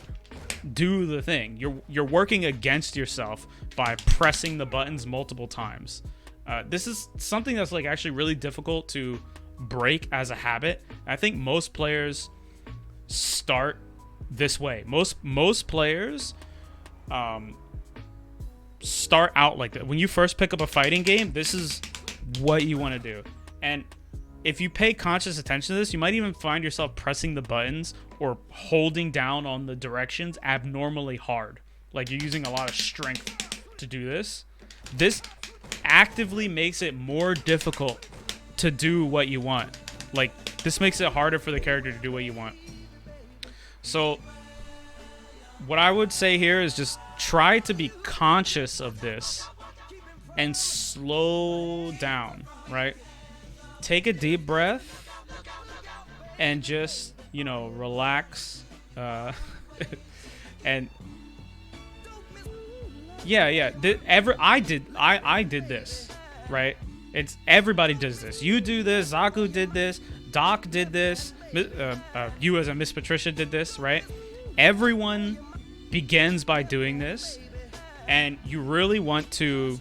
do the thing. You're working against yourself by pressing the buttons multiple times. This is something that's like actually really difficult to break as a habit. I think most players start this way. Most players start out like that. When you first pick up a fighting game, this is what you want to do. And if you pay conscious attention to this, you might even find yourself pressing the buttons or holding down on the directions abnormally hard. Like you're using a lot of strength to do this. This actively makes it more difficult to do what you want. Like, this makes it harder for the character to do what you want. So what I would say here is just try to be conscious of this and slow down, right? Take a deep breath and just, relax. And yeah. I did this, right? Everybody does this. You do this. Zaku did this. Doc did this. You as a Miss Patricia did this, right? Everyone begins by doing this, and you really want to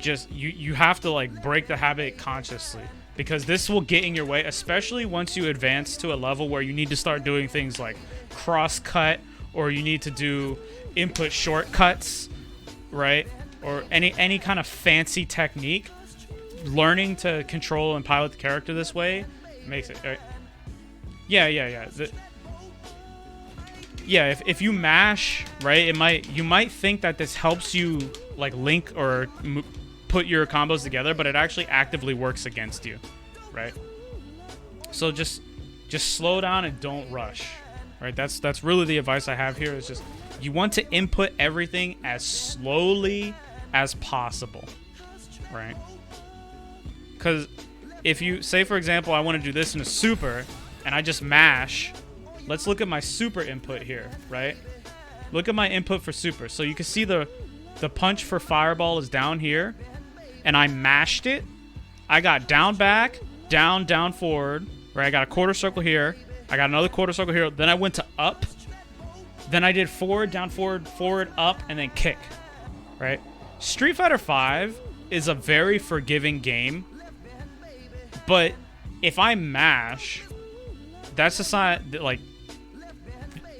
just you have to like break the habit consciously, because this will get in your way, especially once you advance to a level where you need to start doing things like cross cut, or you need to do input shortcuts, right? Or any kind of fancy technique. Learning to control and pilot the character this way makes it right? If you mash, right, you might think that this helps you like link or put your combos together, but it actually actively works against you, right? So just slow down and don't rush, right? That's really the advice I have here, is just you want to input everything as slowly as possible, right? Because if you say, for example, I want to do this in a super and I just mash, let's look at my super input here, right? Look at my input for super. So you can see the punch for fireball is down here, and I mashed it. I got down, back, down, down, forward, right? I got a quarter circle here. I got another quarter circle here. Then I went to up. Then I did forward, down, forward, forward, up, and then kick, right? Street Fighter V is a very forgiving game, but if I mash, that's a sign that, like,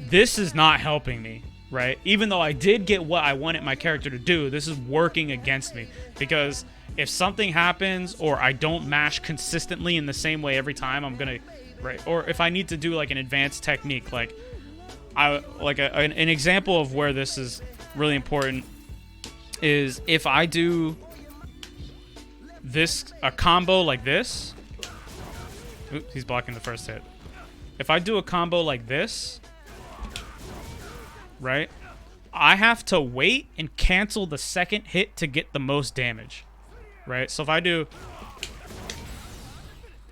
this is not helping me, right? Even though I did get what I wanted my character to do, this is working against me, because if something happens or I don't mash consistently in the same way every time, I'm gonna, right? Or if I need to do like an advanced technique, like an example of where this is really important is if I do a combo like this. Oops, he's blocking the first hit. If I do a combo like this, right, I have to wait and cancel the second hit to get the most damage, right? So if I do,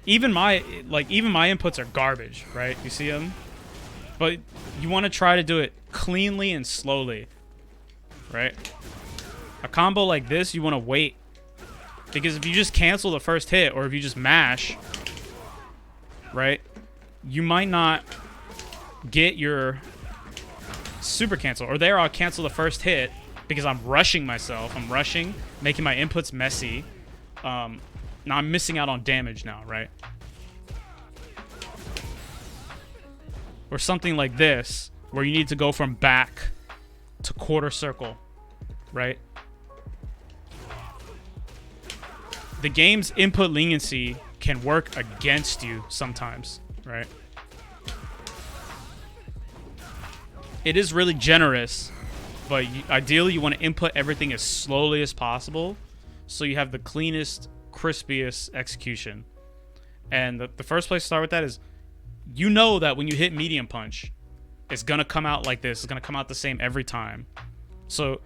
even my inputs are garbage, right? You see them? But you want to try to do it cleanly and slowly, right? A combo like this, you want to wait, because if you just cancel the first hit, or if you just mash, right, you might not get your super cancel. Or there, I'll cancel the first hit because I'm rushing myself. I'm rushing, making my inputs messy. Now I'm missing out on damage now, right? Or something like this, where you need to go from back to quarter circle, right? The game's input leniency can work against you sometimes, right? It is really generous, but ideally you want to input everything as slowly as possible so you have the cleanest, crispiest execution. And the first place to start with that is, you know that when you hit medium punch, it's going to come out like this. It's going to come out the same every time. So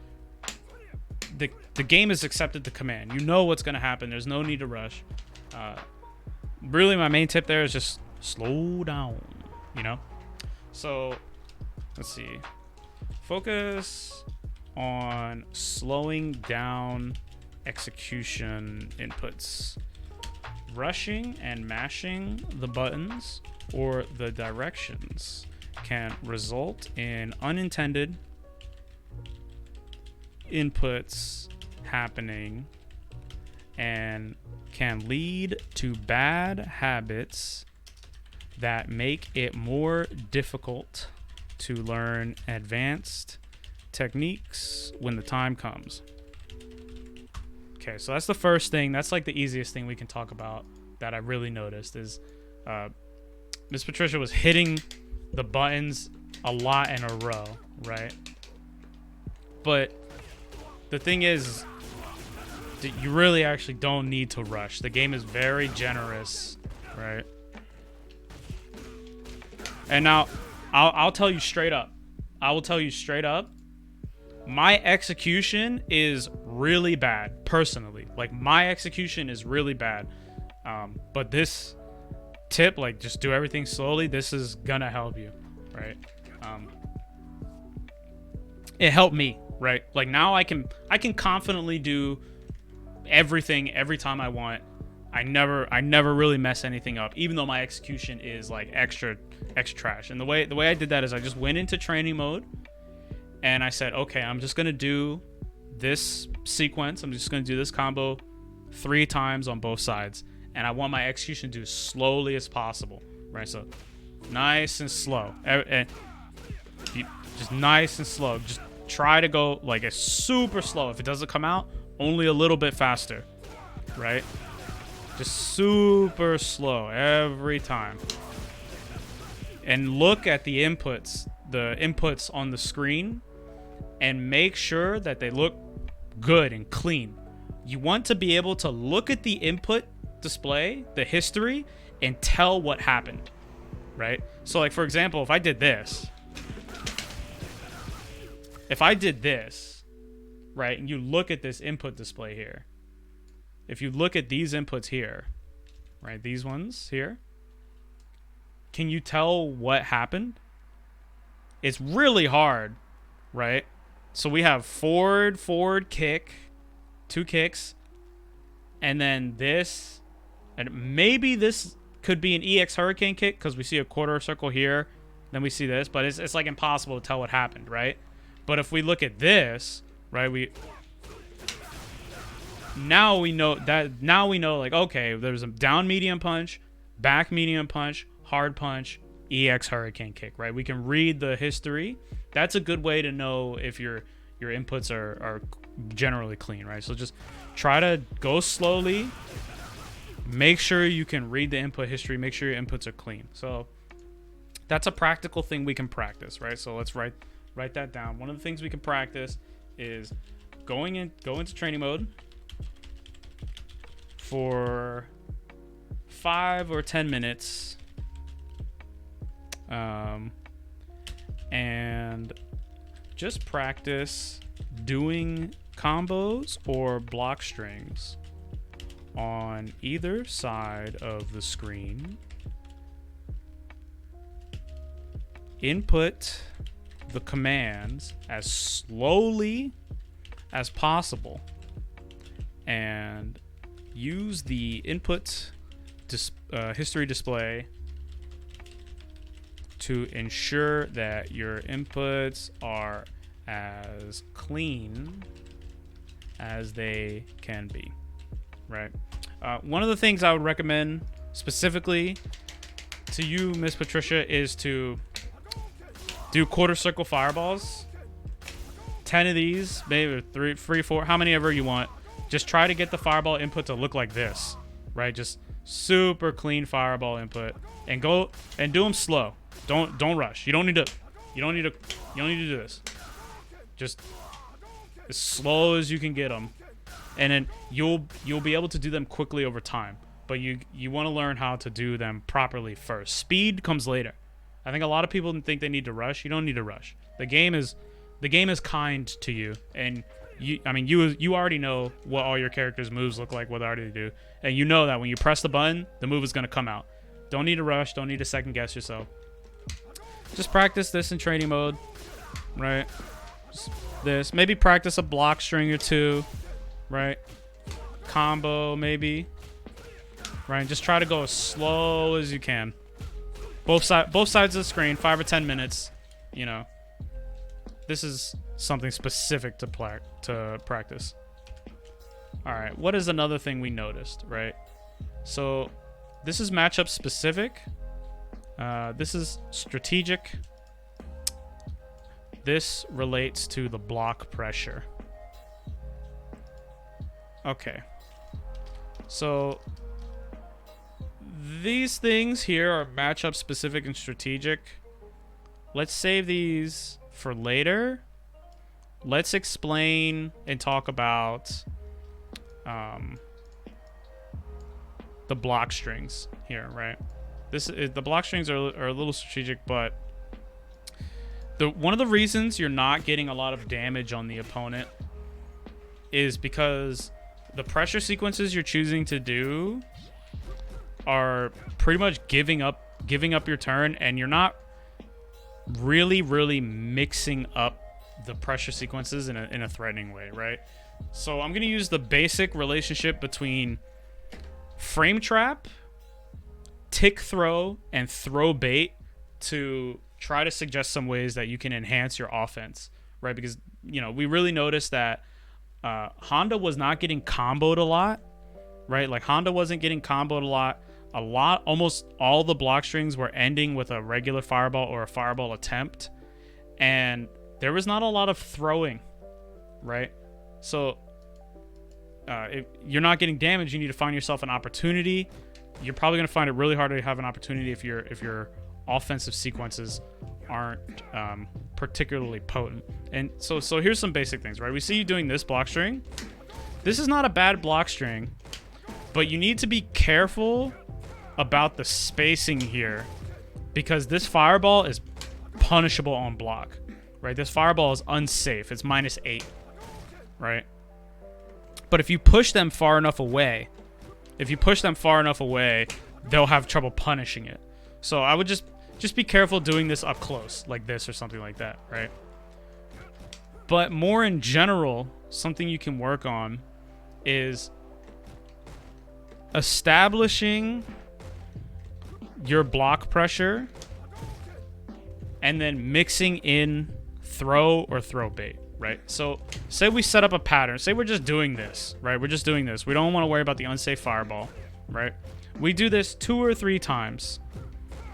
the game has accepted the command. You know what's going to happen. There's no need to rush. Really, my main tip there is just slow down, you know? So, let's see. Focus on slowing down execution inputs. Rushing and mashing the buttons or the directions can result in unintended inputs happening and can lead to bad habits that make it more difficult to learn advanced techniques when the time comes. Okay, so that's the first thing. That's like the easiest thing we can talk about that I really noticed is Miss Patricia was hitting the buttons a lot in a row, right? But the thing is, you really actually don't need to rush. The game is very generous, right? And now, I'll tell you straight up. I will tell you straight up. My execution is really bad, personally. Like, my execution is really bad. But this tip, like, just do everything slowly. This is gonna help you, right? It helped me, right? Like, now I can confidently do everything every time I want. I never really mess anything up, even though my execution is like extra trash. And the way I did that is I just went into training mode and I said, okay, I'm just gonna do this sequence. I'm just gonna do this combo 3 times on both sides, and I want my execution to do as slowly as possible, right? So nice and slow, and just nice and slow. Just try to go like a super slow. If it doesn't come out, only a little bit faster, right? Just super slow every time. And look at the inputs on the screen, and make sure that they look good and clean. You want to be able to look at the input display, the history, and tell what happened, right? So like, for example, if I did this, right, and you look at this input display here, if you look at these inputs here, right, these ones here, can you tell what happened? It's really hard, right? So we have forward kick, 2 kicks, and then this, and maybe this could be an EX hurricane kick because we see a quarter circle here, then we see this, but it's like impossible to tell what happened, right? But if we look at this, right, now we know like, okay, there's a down medium punch, back medium punch, hard punch, EX hurricane kick, right? We can read the history. That's a good way to know if your inputs are generally clean, right? So just try to go slowly. Make sure you can read the input history. Make sure your inputs are clean. So that's a practical thing we can practice, right? So let's write that down. One of the things we can practice is go into training mode for 5 or 10 minutes, and just practice doing combos or block strings on either side of the screen. Input the commands as slowly as possible and use the input history display to ensure that your inputs are as clean as they can be, right? One of the things I would recommend specifically to you, Miss Patricia, is to do quarter circle fireballs. 10 of these, maybe 3, 4, how many ever you want. Just try to get the fireball input to look like this, right? Just super clean fireball input, and go and do them slow. Don't rush. You don't need to do this. Just as slow as you can get them, and then you'll be able to do them quickly over time. But you want to learn how to do them properly first. Speed comes later. I think a lot of people think they need to rush. You don't need to rush. The game is kind to you, and you already know what all your characters' moves look like, what they already do, and you know that when you press the button, the move is going to come out. Don't need to rush. Don't need to second guess yourself. Just practice this in training mode, right? Just this. Maybe practice a block string or two, right? Combo maybe, right? Just try to go as slow as you can. Both sides of the screen, 5 or 10 minutes. You know, this is something specific to practice. All right, what is another thing we noticed, right? So this is matchup specific. This is strategic. This relates to the block pressure. Okay. So these things here are matchup specific and strategic. Let's save these for later. Let's explain and talk about the block strings here, right? The block strings are a little strategic, but one of the reasons you're not getting a lot of damage on the opponent is because the pressure sequences you're choosing to do are pretty much giving up your turn, and you're not really mixing up the pressure sequences in a threatening way, right? So I'm gonna use the basic relationship between frame trap, tick throw, and throw bait to try to suggest some ways that you can enhance your offense, right? Because, you know, we really noticed that Honda was not getting comboed a lot, right? Like, Honda wasn't getting comboed a lot. Almost all the block strings were ending with a regular fireball or a fireball attempt, and there was not a lot of throwing, right? So if you're not getting damage, you need to find yourself an opportunity. You're probably going to find it really hard to have an opportunity if your offensive sequences aren't particularly potent. And so here's some basic things, right? We see you doing this block string. This is not a bad block string, but you need to be careful about the spacing here, because this fireball is punishable on block, right? This fireball is unsafe. It's -8, right? But if you push them far enough away, they'll have trouble punishing it. So I would just be careful doing this up close, like this or something like that, right? But more in general, something you can work on is establishing your block pressure and then mixing in throw or throw bait, right? So say we set up a pattern. Say we're just doing this, right? We're just doing this. We don't want to worry about the unsafe fireball, right? We do this 2 or 3 times,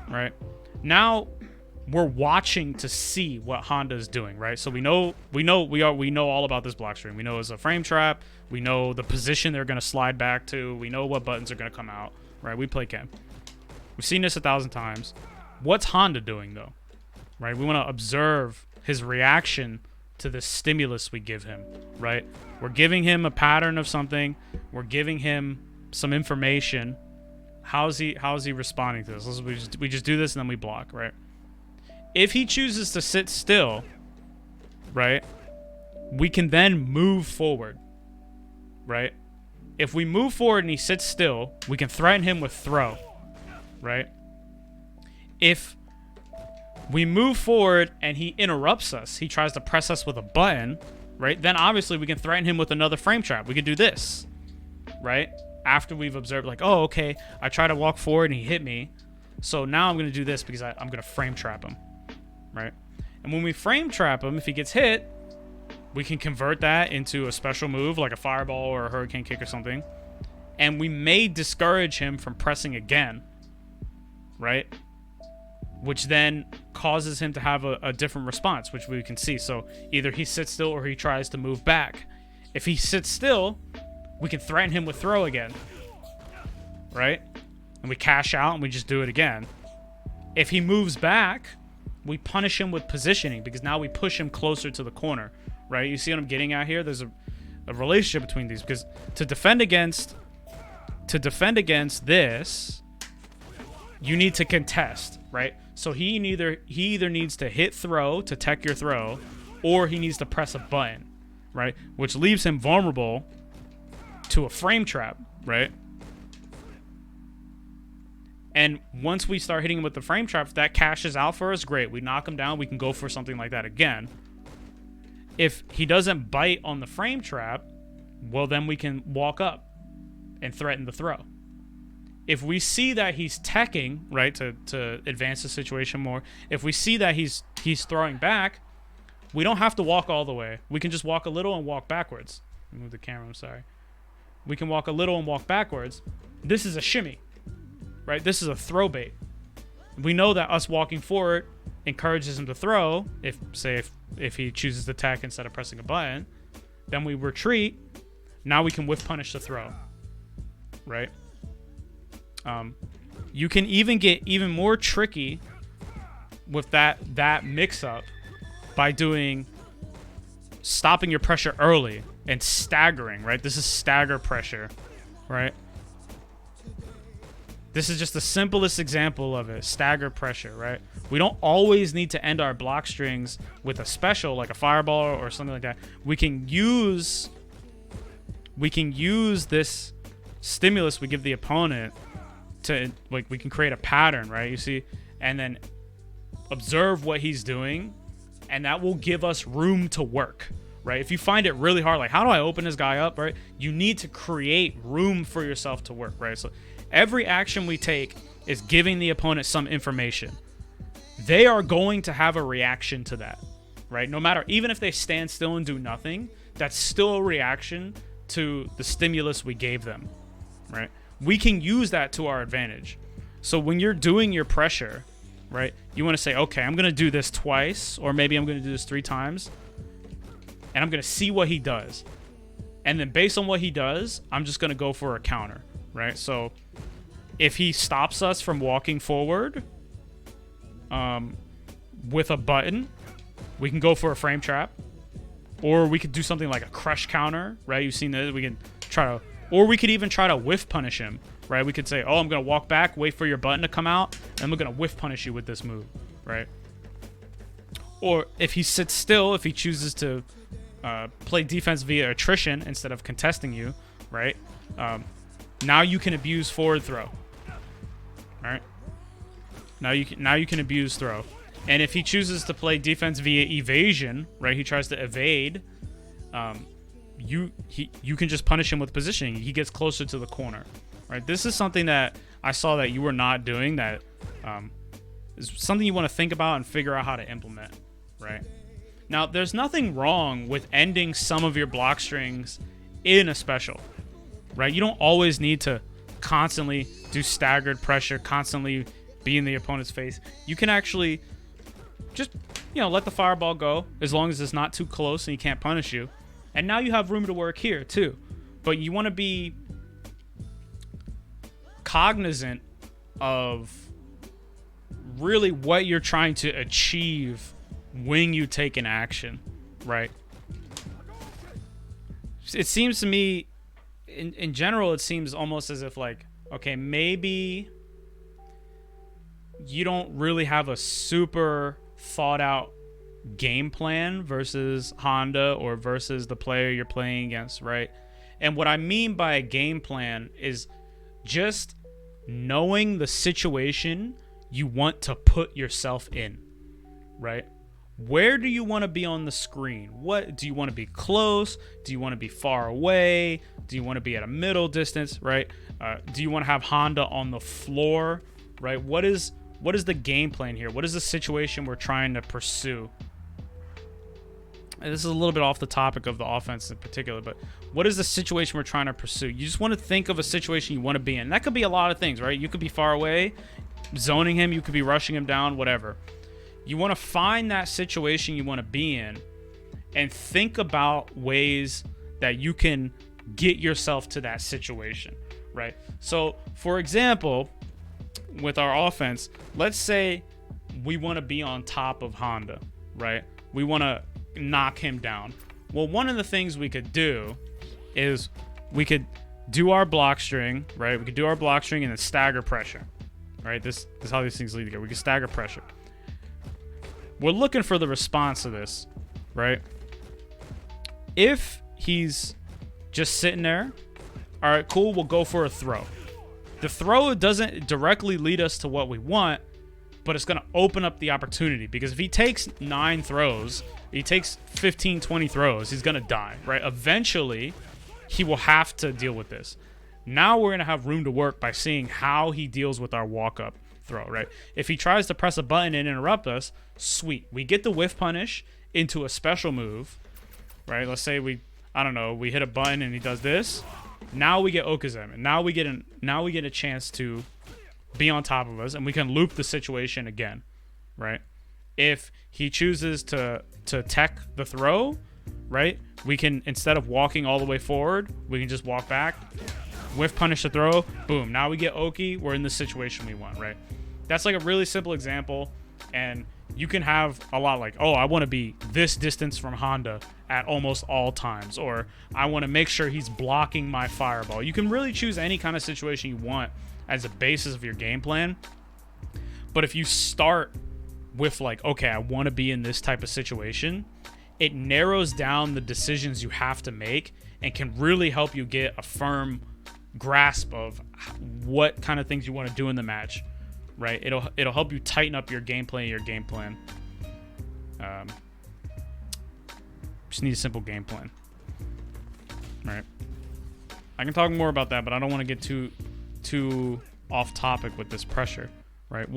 right? Now we're watching to see what Honda is doing, right? So we know all about this block string. We know it's a frame trap. We know the position they're going to slide back to. We know what buttons are going to come out, right? We play Chem. We've seen this 1,000 times. What's Honda doing though, right? We want to observe his reaction to the stimulus we give him, right? We're giving him a pattern of something. We're giving him some information. How's he responding to this? We just do this and then we block, right? If he chooses to sit still, right, we can then move forward, right? If we move forward and he sits still, we can threaten him with throw, right? If we move forward and he interrupts us, he tries to press us with a button, right? Then obviously we can threaten him with another frame trap. We can do this, right? After we've observed, like, oh, okay, I try to walk forward and he hit me. So now I'm going to do this because I'm going to frame trap him, right? And when we frame trap him, if he gets hit, we can convert that into a special move like a fireball or a hurricane kick or something. And we may discourage him from pressing again, right? Which then causes him to have a different response, which we can see. So either he sits still or he tries to move back. If he sits still, we can threaten him with throw again, right? And we cash out and we just do it again. If he moves back, we punish him with positioning because now we push him closer to the corner, right? You see what I'm getting at here? There's a relationship between these because to defend against this, you need to contest, right? So he either needs to hit throw to tech your throw, or he needs to press a button, right? Which leaves him vulnerable to a frame trap, right? And once we start hitting him with the frame traps, that cashes out for us. Great. We knock him down. We can go for something like that again. If he doesn't bite on the frame trap, well, then we can walk up and threaten the throw. If we see that he's teching, right, to advance the situation more, if we see that he's throwing back, we don't have to walk all the way. We can just walk a little and walk backwards. Move the camera, I'm sorry. We can walk a little and walk backwards. This is a shimmy, right? This is a throw bait. We know that us walking forward encourages him to throw. If he chooses to attack instead of pressing a button, then we retreat. Now we can whiff punish the throw, right? You can even get even more tricky with that mix-up by doing stopping your pressure early and staggering, right? This is stagger pressure, right? This is just the simplest example of it, stagger pressure, right? We don't always need to end our block strings with a special like a fireball or something like that. We can use this stimulus we give the opponent to, like, we can create a pattern, right? You see, and then observe what he's doing, and that will give us room to work, right? If you find it really hard, like, how do I open this guy up, right? You need to create room for yourself to work, right? So every action we take is giving the opponent some information. They are going to have a reaction to that, right? No matter, even if they stand still and do nothing, that's still a reaction to the stimulus we gave them, right? We can use that to our advantage. So when you're doing your pressure, right, you want to say, okay, I'm going to do this twice, or maybe I'm going to do this 3 times, and I'm going to see what he does. And then based on what he does, I'm just going to go for a counter, right? So if he stops us from walking forward with a button, we can go for a frame trap, or we could do something like a crush counter, right? You've seen that. We can try to, or we could even try to whiff punish him, right? We could say, oh, I'm going to walk back, wait for your button to come out, and we're going to whiff punish you with this move, right? Or if he sits still, if he chooses to play defense via attrition instead of contesting you, right? Now you can abuse forward throw, right? Now you can abuse throw. And if he chooses to play defense via evasion, right? He tries to evade. You can just punish him with positioning. He gets closer to the corner, right? This is something that I saw that you were not doing. That is something you want to think about and figure out how to implement, right? Now, there's nothing wrong with ending some of your block strings in a special, right? You don't always need to constantly do staggered pressure, constantly be in the opponent's face. You can actually just, let the fireball go as long as it's not too close and he can't punish you. And now you have room to work here too. But you want to be cognizant of really what you're trying to achieve when you take an action, right? It seems to me, in general, it seems almost as if like, okay, maybe you don't really have a super thought out game plan versus Honda or versus the player you're playing against, right? And what I mean by a game plan is just knowing the situation you want to put yourself in, right? Where do you want to be on the screen? What do you want to be close? Do you want to be far away? Do you want to be at a middle distance, right? Do you want to have Honda on the floor, right? What is the game plan here? What is the situation we're trying to pursue? And this is a little bit off the topic of the offense in particular, but what is the situation we're trying to pursue? You just want to think of a situation you want to be in. That could be a lot of things, right? You could be far away, zoning him. You could be rushing him down, whatever. You want to find that situation you want to be in and think about ways that you can get yourself to that situation, right? So, for example, with our offense, let's say we want to be on top of Honda, right? We want to knock him down. Well, one of the things we could do is we could do our block string, right? We could do our block string and then stagger pressure, right? This is how these things lead together. We can stagger pressure. We're looking for the response to this, right? If he's just sitting there, all right, cool, we'll go for a throw. The throw doesn't directly lead us to what we want, but it's going to open up the opportunity, because if he takes 9 throws, he takes 15, 20 throws, he's going to die, right? Eventually, he will have to deal with this. Now we're going to have room to work by seeing how he deals with our walk-up throw, right? If he tries to press a button and interrupt us, sweet. We get the whiff punish into a special move, right? Let's say we hit a button and he does this. Now we get Okazem, and now we get a chance to be on top of us, and we can loop the situation again, right? If he chooses to tech the throw, right, we can, instead of walking all the way forward, we can just walk back, whiff punish the throw, boom. Now we get Oki. We're in the situation we want, right? That's like a really simple example, and you can have a lot like, oh, I want to be this distance from Honda at almost all times, or I want to make sure he's blocking my fireball. You can really choose any kind of situation you want as a basis of your game plan. But if you start with like, okay, I want to be in this type of situation, it narrows down the decisions you have to make and can really help you get a firm grasp of what kind of things you want to do in the match, right? It'll help you tighten up your gameplay, just need a simple game plan, right? I can talk more about that, but I don't want to get too off topic with this pressure, right?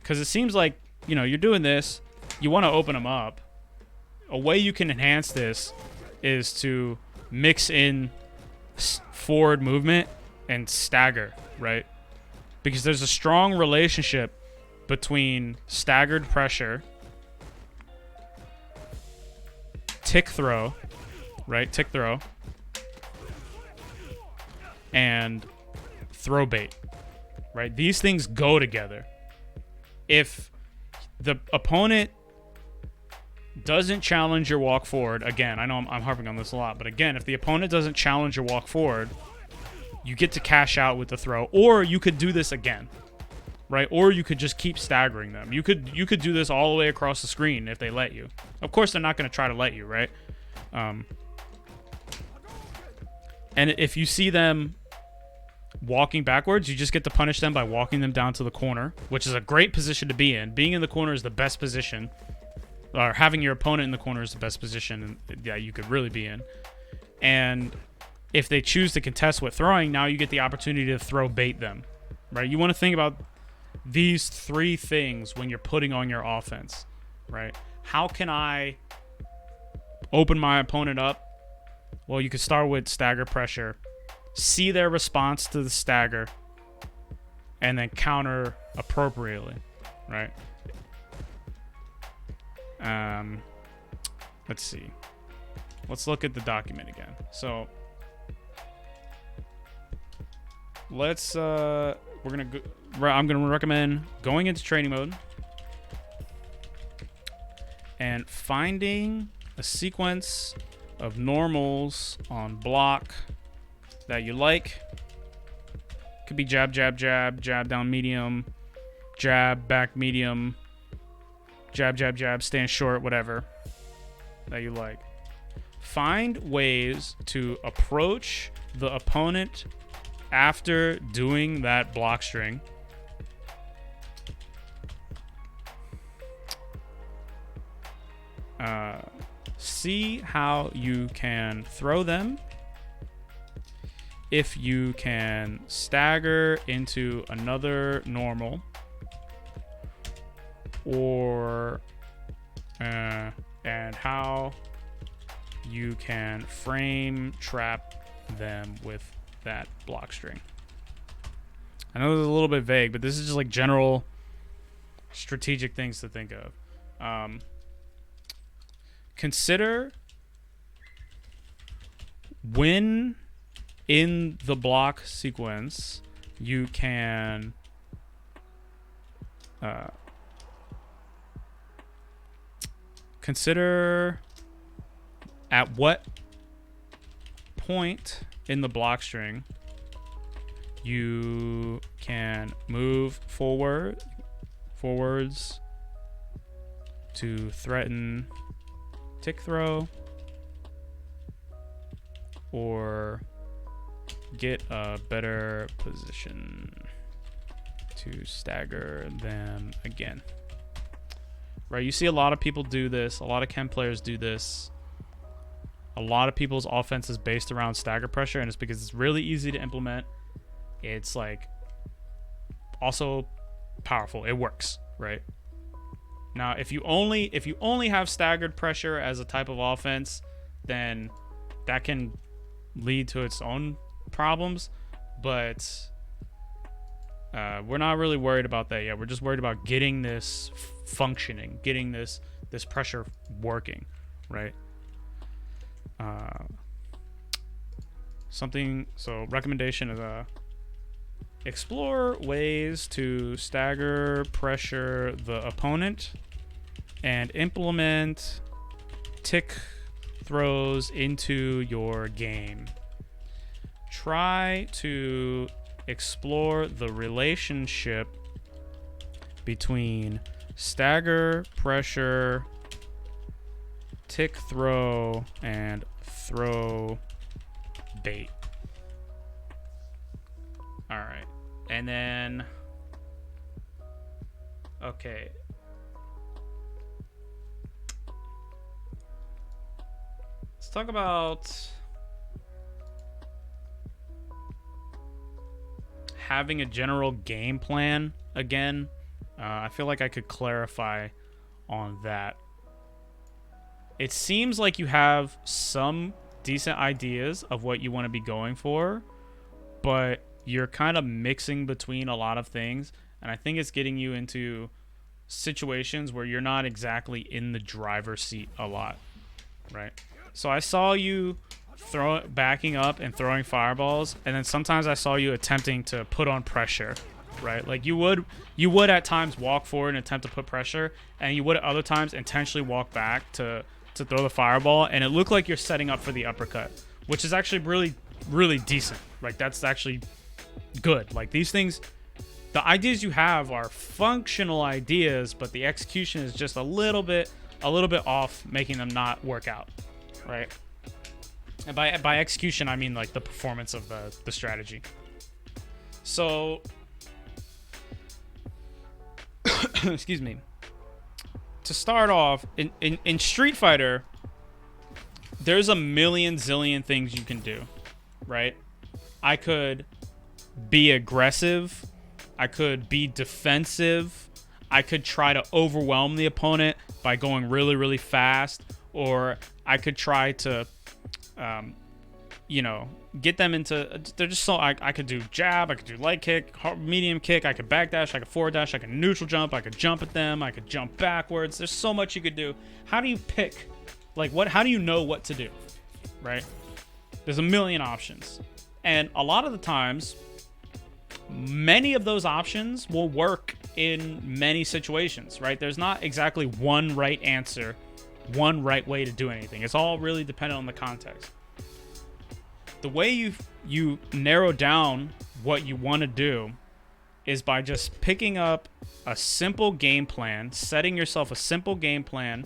Because it seems like, you're doing this, you want to open them up. A way you can enhance this is to mix in forward movement and stagger, right? Because there's a strong relationship between staggered pressure, tick throw, right? Tick throw, and throw bait, right? These things go together. If the opponent doesn't challenge your walk forward, again, I know I'm harping on this a lot, but again, if the opponent doesn't challenge your walk forward, you get to cash out with the throw, or you could do this again, right? Or you could just keep staggering them. You could do this all the way across the screen if they let you. Of course, they're not going to try to let you, right? And if you see them walking backwards, you just get to punish them by walking them down to the corner, which is a great position to be in. Being in the corner is the best position, or having your opponent in the corner is the best position you could really be in. And if they choose to contest with throwing, now you get the opportunity to throw bait them, right? You want to think about these 3 things when you're putting on your offense, right? How can I open my opponent up? Well, you could start with stagger pressure, see their response to the stagger, and then counter appropriately, right? Let's see. Let's look at the document again. So let's I'm gonna recommend going into training mode and finding a sequence of normals on block that you like. Could be jab, jab, jab, jab down medium, jab, back medium, jab, jab, jab, stand short, whatever that you like. Find ways to approach the opponent after doing that block string. See how you can throw them. If you can stagger into another normal, or and how you can frame trap them with that block string. I know this is a little bit vague, but this is just like general strategic things to think of. Consider when in the block sequence you can consider at what point in the block string you can move forwards to threaten tick throw or get a better position to stagger them again. Right, you see a lot of people do this. A lot of chem players do this. A lot of people's offense is based around stagger pressure, and it's because it's really easy to implement. It's like also powerful. It works, right? Now, if you only have staggered pressure as a type of offense, then that can lead to its own problems. But we're not really worried about that yet. We're just worried about getting this functioning, getting this pressure working, right? So recommendation is explore ways to stagger pressure the opponent and implement tick throws into your game. Try to explore the relationship between stagger pressure, tick throw, and throw bait. All right. And then, okay. Let's talk about having a general game plan again. I feel like I could clarify on that. It seems like you have some decent ideas of what you want to be going for, but you're kind of mixing between a lot of things, and I think it's getting you into situations where you're not exactly in the driver's seat a lot, right? So I saw you backing up and throwing fireballs, and then sometimes I saw you attempting to put on pressure, right? Like you would at times walk forward and attempt to put pressure, and you would at other times intentionally walk back to throw the fireball, and it looked like you're setting up for the uppercut, which is actually really, really decent. Like that's actually good. Like these things, the ideas you have are functional ideas, but the execution is just a little bit off, making them not work out, right? And by execution, I mean like the performance of the strategy. So, excuse me. To start off, in Street Fighter, there's a million zillion things you can do, right? I could be aggressive. I could be defensive. I could try to overwhelm the opponent by going really, really fast. or I could try to, get them into. They're just so I could do jab, I could do light kick, medium kick, I could backdash, I could forward dash, I could neutral jump, I could jump at them, I could jump backwards. There's so much you could do. How do you pick? Like, what? How do you know what to do? Right? There's a million options, and a lot of the times, many of those options will work in many situations. Right? There's not exactly one right answer, one right way to do anything. It's all really dependent on the context. The way you narrow down what you want to do is by just picking up a simple game plan, setting yourself a simple game plan,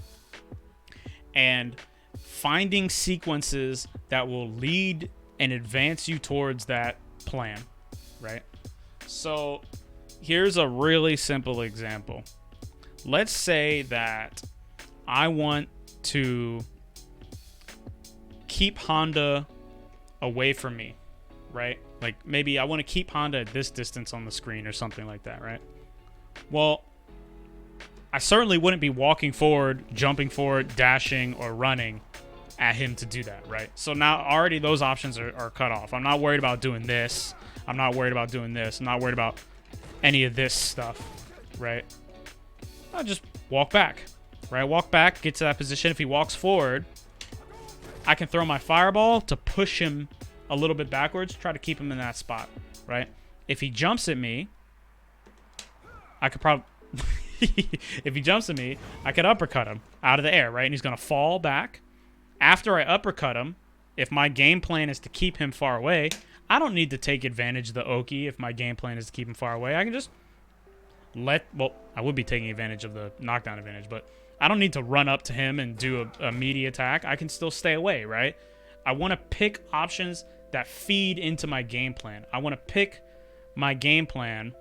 and finding sequences that will lead and advance you towards that plan, right? So here's a really simple example. Let's say that I want to keep Honda away from me, right? Like maybe I want to keep Honda at this distance on the screen or something like that, right? Well, I certainly wouldn't be walking forward, jumping forward, dashing, or running at him to do that, right? So now already those options are cut off. I'm not worried about doing this. I'm not worried about doing this. I'm not worried about any of this stuff, right? I'll just walk back, right? Walk back, get to that position. If he walks forward, I can throw my fireball to push him a little bit backwards, try to keep him in that spot, right? If he jumps at me, I could probably... if he jumps at me, I could uppercut him out of the air, right? And he's going to fall back. After I uppercut him, if my game plan is to keep him far away, I don't need to take advantage of the Oki if my game plan is to keep him far away. I can just I would be taking advantage of the knockdown advantage, but I don't need to run up to him and do a meaty attack. I can still stay away, right? I want to pick options that feed into my game plan. I want to pick my game plan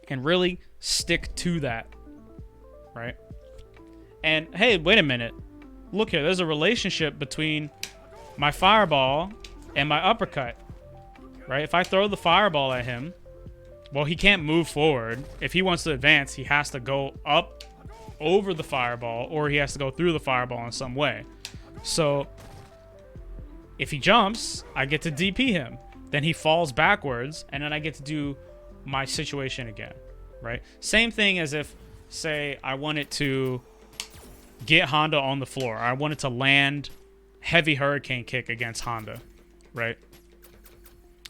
and really stick to that, right? And hey, wait a minute. Look here, there's a relationship between my fireball and my uppercut, right? If I throw the fireball at him, well, he can't move forward. If he wants to advance, he has to go up over the fireball, or he has to go through the fireball in some way. So if he jumps, I get to DP him. Then he falls backwards, and then I get to do my situation again, right? Same thing as if, say, I wanted to get Honda on the floor. I wanted to land heavy hurricane kick against Honda, right?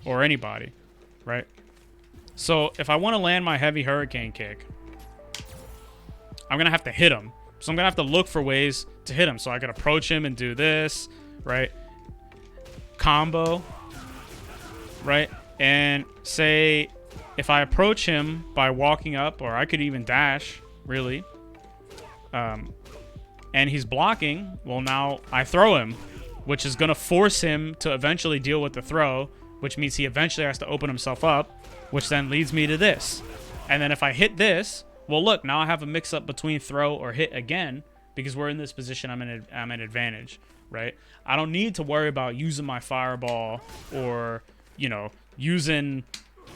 Or anybody, right? So if I want to land my heavy hurricane kick, I'm going to have to hit him. So I'm going to have to look for ways to hit him. So I could approach him and do this, right? Combo, right? And say if I approach him by walking up, or I could even dash, really, and he's blocking, well, now I throw him, which is going to force him to eventually deal with the throw, which means he eventually has to open himself up, which then leads me to this. And then if I hit this, well, look, now I have a mix-up between throw or hit again, because we're in this position, I'm in advantage, right? I don't need to worry about using my fireball or, using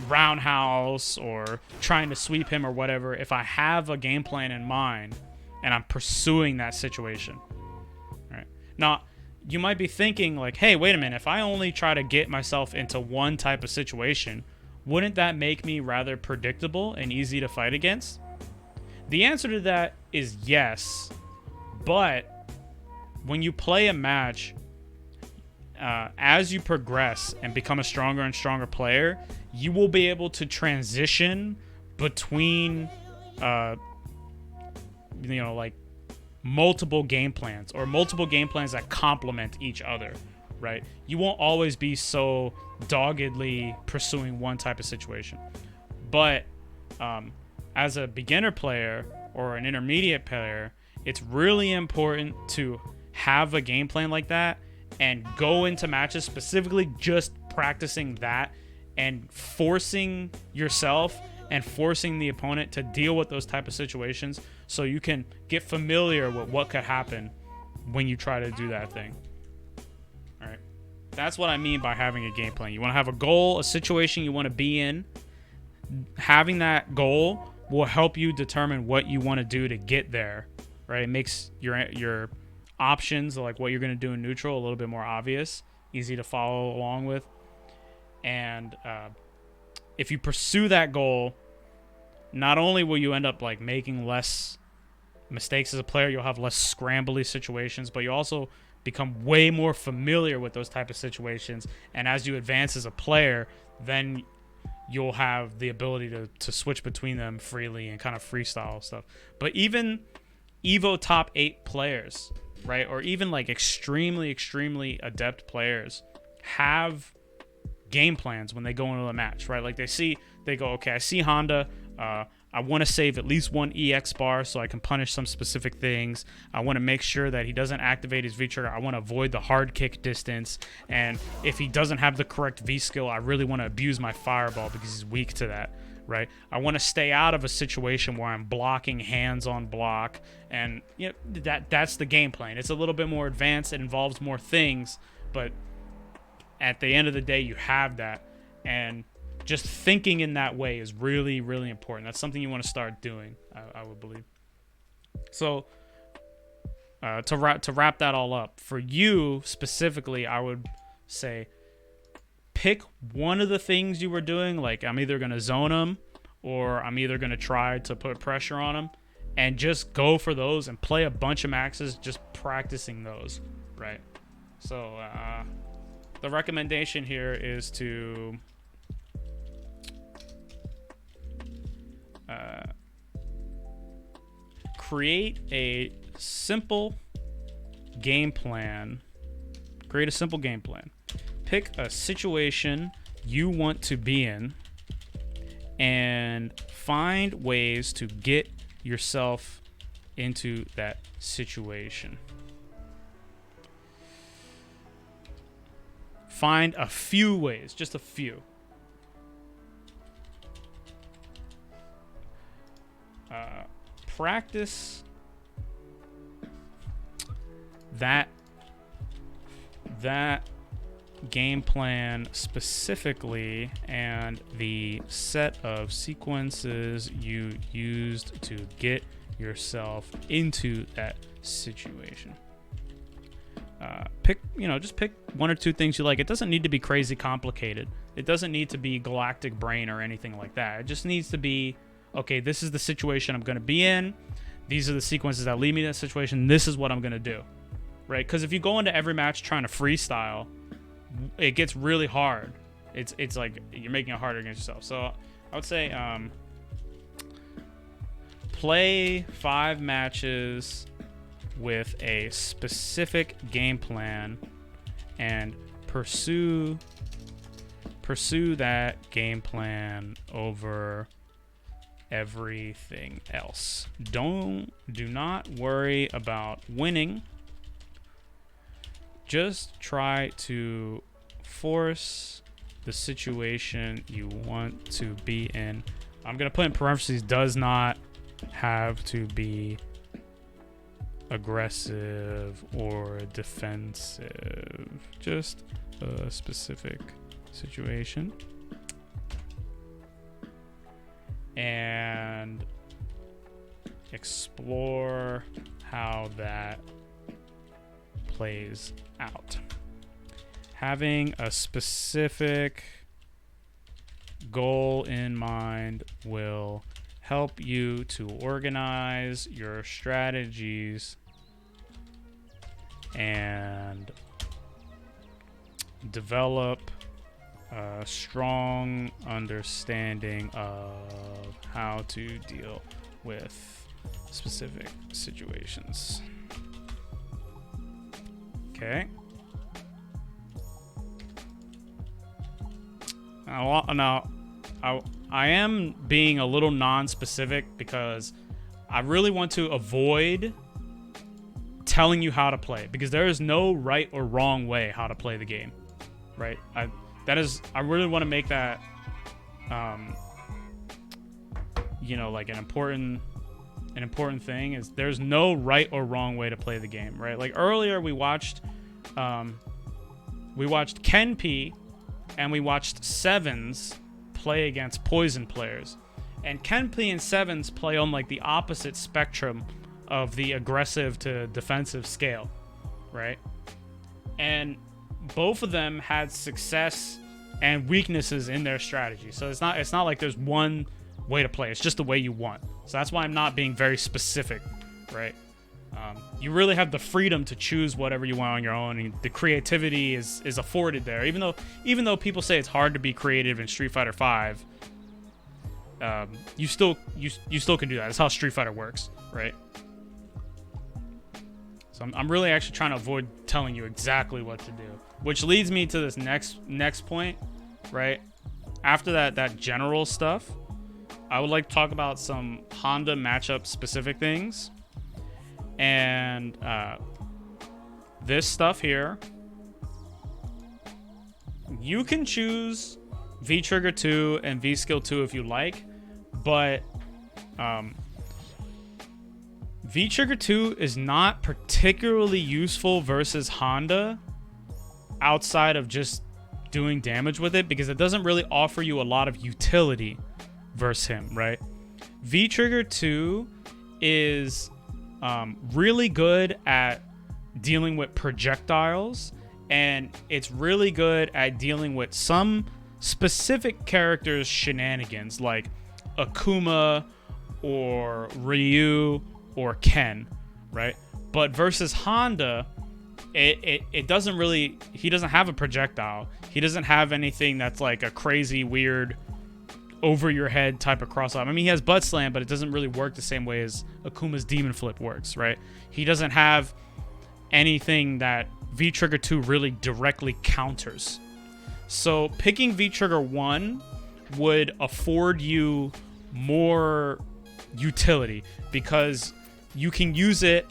roundhouse or trying to sweep him or whatever if I have a game plan in mind and I'm pursuing that situation. All right. Now, you might be thinking like, hey, wait a minute, if I only try to get myself into one type of situation, wouldn't that make me rather predictable and easy to fight against? The answer to that is yes, but when you play a match, as you progress and become a stronger and stronger player, you will be able to transition between, like multiple game plans or multiple game plans that complement each other, right? You won't always be so doggedly pursuing one type of situation. But as a beginner player or an intermediate player, it's really important to have a game plan like that and go into matches specifically just practicing that and forcing yourself and forcing the opponent to deal with those type of situations so you can get familiar with what could happen when you try to do that thing. All right. That's what I mean by having a game plan. You want to have a goal, a situation you want to be in. Having that goal will help you determine what you want to do to get there, right? It makes your options, like what you're going to do in neutral, a little bit more obvious, easy to follow along with. And if you pursue that goal, not only will you end up like making less mistakes as a player, you'll have less scrambly situations, but you also become way more familiar with those type of situations. And as you advance as a player, then you'll have the ability to switch between them freely and kind of freestyle stuff. But even Evo top 8 players, right, or even like extremely adept players have game plans when they go into a match, right? Like they go, okay, I see Honda, I want to save at least one EX bar so I can punish some specific things. I want to make sure that he doesn't activate his V trigger. I want to avoid the hard kick distance. And if he doesn't have the correct V skill, I really want to abuse my fireball because he's weak to that, right? I want to stay out of a situation where I'm blocking hands on block. And you know, that's the game plan. It's a little bit more advanced. It involves more things. But at the end of the day, you have that. And just thinking in that way is really important. That's something you want to start doing, I would believe. So to wrap that all up, for you specifically, I would say pick one of the things you were doing. Like, I'm either going to zone him or I'm either going to try to put pressure on him, and just go for those and play a bunch of maxes just practicing those, right? So the recommendation here is to create a simple game plan. Pick a situation you want to be in and find ways to get yourself into that situation. Find a few ways, just a few. Practice that game plan specifically and the set of sequences you used to get yourself into that situation. Just pick one or two things you like. It doesn't need to be crazy complicated. It doesn't need to be galactic brain or anything like that. It just needs to be, okay, this is the situation I'm going to be in. These are the sequences that lead me to that situation. This is what I'm going to do, right? Because if you go into every match trying to freestyle, it gets really hard. It's like you're making it harder against yourself. So I would say play 5 matches with a specific game plan and pursue that game plan over everything else. Do not worry about winning. Just try to force the situation you want to be in. I'm going to put in parentheses, does not have to be aggressive or defensive. Just a specific situation. And explore how that plays out. Having a specific goal in mind will help you to organize your strategies and develop a strong understanding of how to deal with specific situations. Okay. Now, I am being a little non-specific because I really want to avoid telling you how to play, because there is no right or wrong way how to play the game, right? I really want to make that, like an important thing is there's no right or wrong way to play the game, right? Like earlier we watched Ken P and we watched Sevens play against Poison players, and Ken P and Sevens play on like the opposite spectrum of the aggressive to defensive scale, right? And both of them had success and weaknesses in their strategy. So it's not like there's one way to play. It's just the way you want. So that's why I'm not being very specific, right? You really have the freedom to choose whatever you want on your own, and the creativity is afforded there. Even though people say it's hard to be creative in Street Fighter V, you still can do that. That's how Street Fighter works, right? So I'm really actually trying to avoid telling you exactly what to do, which leads me to this next point, right? After that general stuff, I would like to talk about some Honda matchup specific things. And this stuff here, you can choose V-Trigger 2 and V-Skill 2 if you like, but V-Trigger 2 is not particularly useful versus Honda outside of just doing damage with it, because it doesn't really offer you a lot of utility versus him, right? V-Trigger 2 is really good at dealing with projectiles, and it's really good at dealing with some specific characters' shenanigans, like Akuma or Ryu or Ken, right? But versus Honda, it doesn't really, he doesn't have a projectile. He doesn't have anything that's like a crazy, weird, over your head type of cross up. I mean, he has butt slam, but it doesn't really work the same way as Akuma's demon flip works, right? He doesn't have anything that V-Trigger 2 really directly counters. So picking V-Trigger 1 would afford you more utility, because you can use it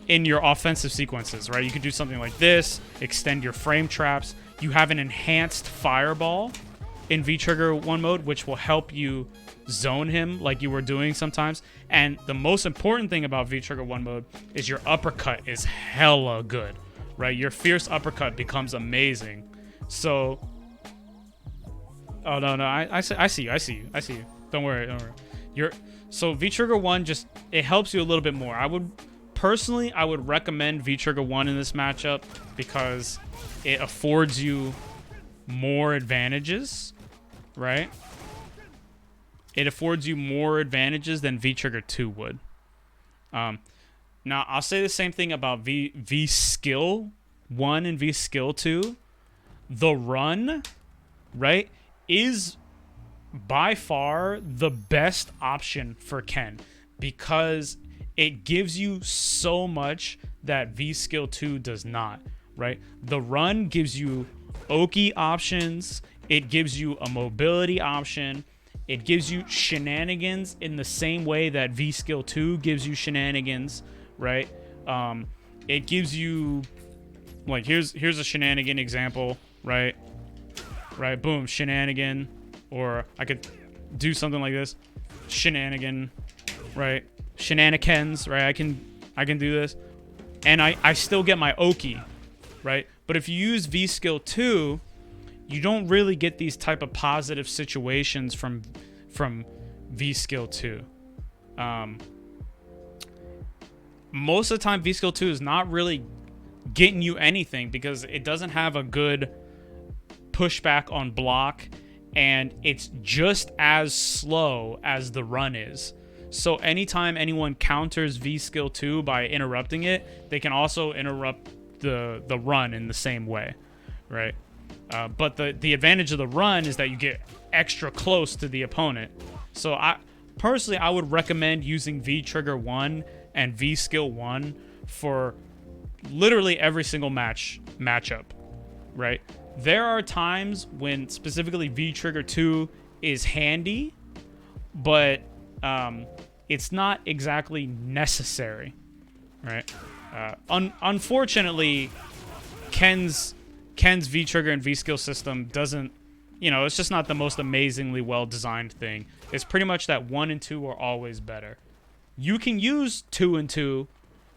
in your offensive sequences, right? You could do something like this, extend your frame traps. You have an enhanced fireball in V-Trigger 1 mode, which will help you zone him like you were doing sometimes. And the most important thing about V-Trigger 1 mode is your uppercut is hella good, right? Your fierce uppercut becomes amazing. So, oh no, I see you. Don't worry. So V-Trigger 1 just, it helps you a little bit more. I would recommend V-Trigger 1 in this matchup because it affords you more advantages, right? It affords you more advantages than V-Trigger 2 would. Now, I'll say the same thing about V-Skill 1 and V-Skill 2. The run, right, is by far the best option for Ken, because it gives you so much that V-Skill 2 does not, right? The run gives you Oki options. It gives you a mobility option. It gives you shenanigans in the same way that V-Skill 2 gives you shenanigans, right? It gives you, like, here's a shenanigan example, right? Right, boom, shenanigan. Or I could do something like this, shenanigan, right? Shenanigans, right? I can do this, and I still get my Oki, right? But if you use V-Skill 2, you don't really get these type of positive situations from V-Skill 2. Most of the time, V-Skill 2 is not really getting you anything because it doesn't have a good pushback on block, and it's just as slow as the run is. So anytime anyone counters V-Skill 2 by interrupting it, they can also interrupt the run in the same way, right? But the advantage of the run is that you get extra close to the opponent. So I would recommend using V-Trigger 1 and V-Skill 1 for literally every single matchup, right? There are times when specifically V-Trigger 2 is handy, but it's not exactly necessary, right? Unfortunately, Ken's V-Trigger and V-Skill system doesn't, it's just not the most amazingly well-designed thing. It's pretty much that 1 and 2 are always better. You can use 2 and 2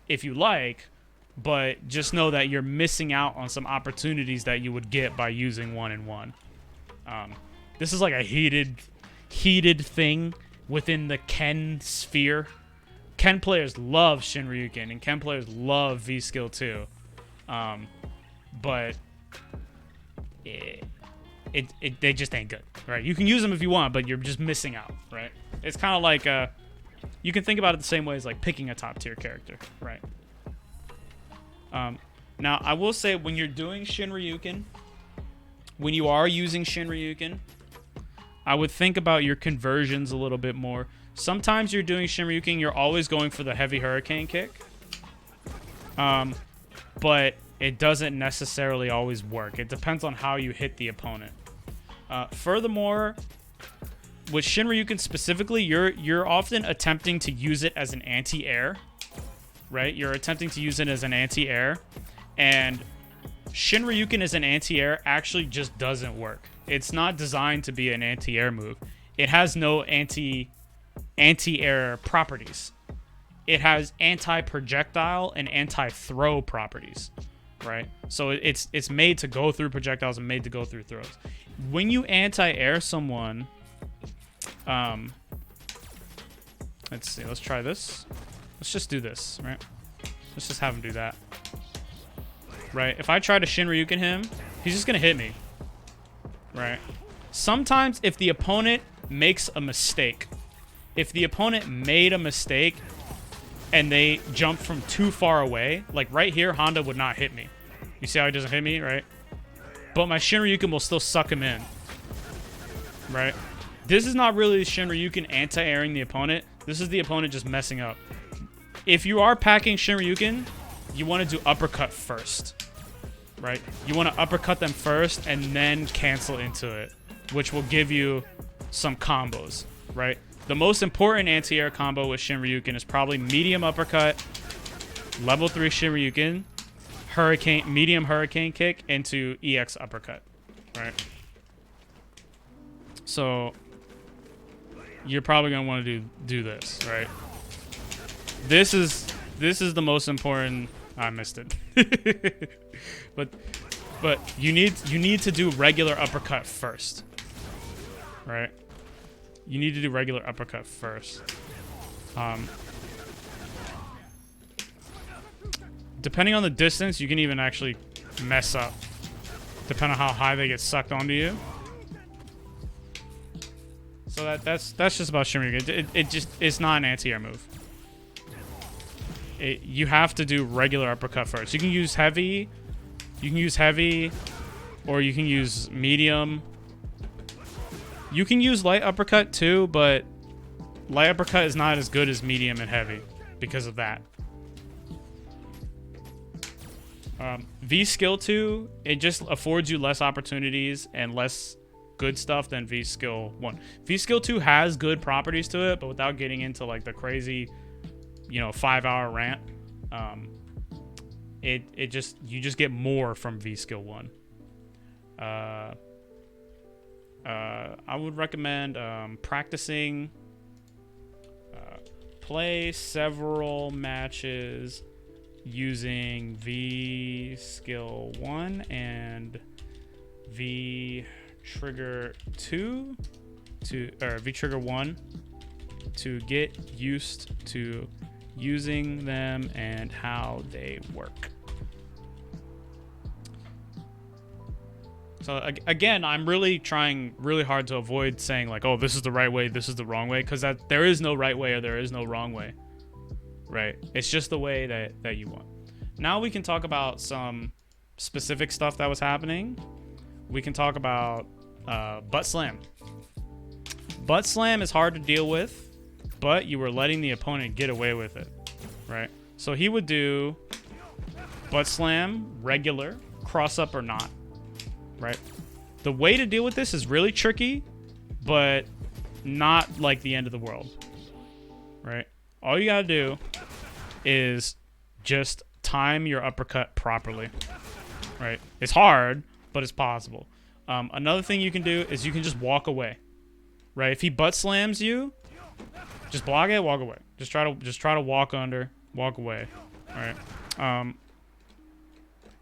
if you like, but just know that you're missing out on some opportunities that you would get by using 1 and 1. This is like a heated thing within the Ken sphere. Ken players love Shinryuken, and Ken players love V-Skill 2. But they just ain't good, right? You can use them if you want, but you're just missing out, right? It's kind of like you can think about it the same way as like picking a top tier character, right? Now I will say when you're doing Shinryuken, when you are using Shinryuken, I would think about your conversions a little bit more. Sometimes you're doing Shinryuken, you're always going for the heavy hurricane kick. But it doesn't necessarily always work. It depends on how you hit the opponent. Furthermore, with Shinryuken specifically, you're often attempting to use it as an anti-air, right? You're attempting to use it as an anti-air, and Shinryuken as an anti-air actually just doesn't work. It's not designed to be an anti-air move. It has no anti-air properties. It has anti-projectile and anti-throw properties, right? So it's made to go through projectiles and made to go through throws. When you anti-air someone, let's see, let's try this. Let's just do this, right? Let's just have him do that, right? If I try to Shinryuken him, he's just gonna hit me, right? Sometimes if the opponent makes a mistake, if the opponent made a mistake and they jump from too far away, like right here, Honda would not hit me. You see how he doesn't hit me, right? But my Shinryuken will still suck him in, right? This is not really Shinryuken anti-airing the opponent. This is the opponent just messing up. If you are packing Shinryuken, you want to do uppercut first, right? You want to uppercut them first and then cancel into it, which will give you some combos, right? The most important anti-air combo with Shinryuken is probably medium uppercut, level 3 Shinryuken, medium hurricane kick into EX uppercut, right? So you're probably gonna want to do this, right? This is the most important. I missed it, but you need to do regular uppercut first, right? You need to do regular uppercut first. Depending on the distance, you can even actually mess up, depending on how high they get sucked onto you. So that's just about Shinryuken. It's not an anti-air move. You have to do regular uppercut first. You can use heavy, or you can use medium. You can use light uppercut too, but light uppercut is not as good as medium and heavy because of that. V skill 2, it just affords you less opportunities and less good stuff than V skill 1. V skill 2 has good properties to it, but without getting into like the crazy, 5-hour rant, you just get more from V skill 1. I would recommend practicing. Play several matches using V skill 1 and V trigger 2 or V trigger 1 to get used to using them and how they work. So again, I'm really trying really hard to avoid saying like, oh, this is the right way, this is the wrong way, because there is no right way or there is no wrong way, right? It's just the way that you want. Now we can talk about some specific stuff that was happening. We can talk about butt slam. Butt slam is hard to deal with, but you were letting the opponent get away with it, right? So he would do butt slam, regular, cross up or not. Right? The way to deal with this is really tricky, but not like the end of the world. Right? All you gotta do is just time your uppercut properly. Right? It's hard, but it's possible. Another thing you can do is you can just walk away. Right? If he butt slams you, just block it, walk away. Just try to walk under, walk away. All right?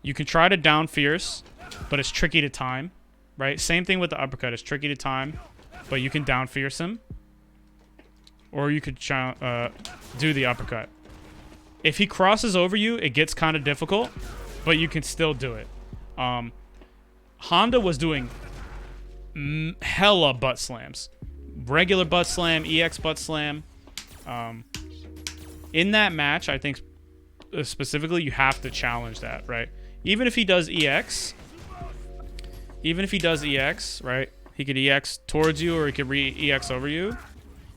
You can try to down fierce, but it's tricky to time, right? Same thing with the uppercut. It's tricky to time, but you can down fierce him. Or you could do the uppercut. If he crosses over you, it gets kind of difficult, but you can still do it. Honda was doing hella butt slams. Regular butt slam, EX butt slam. In that match, I think specifically you have to challenge that, right? Even if he does EX, right? He could EX towards you or he could re-EX over you.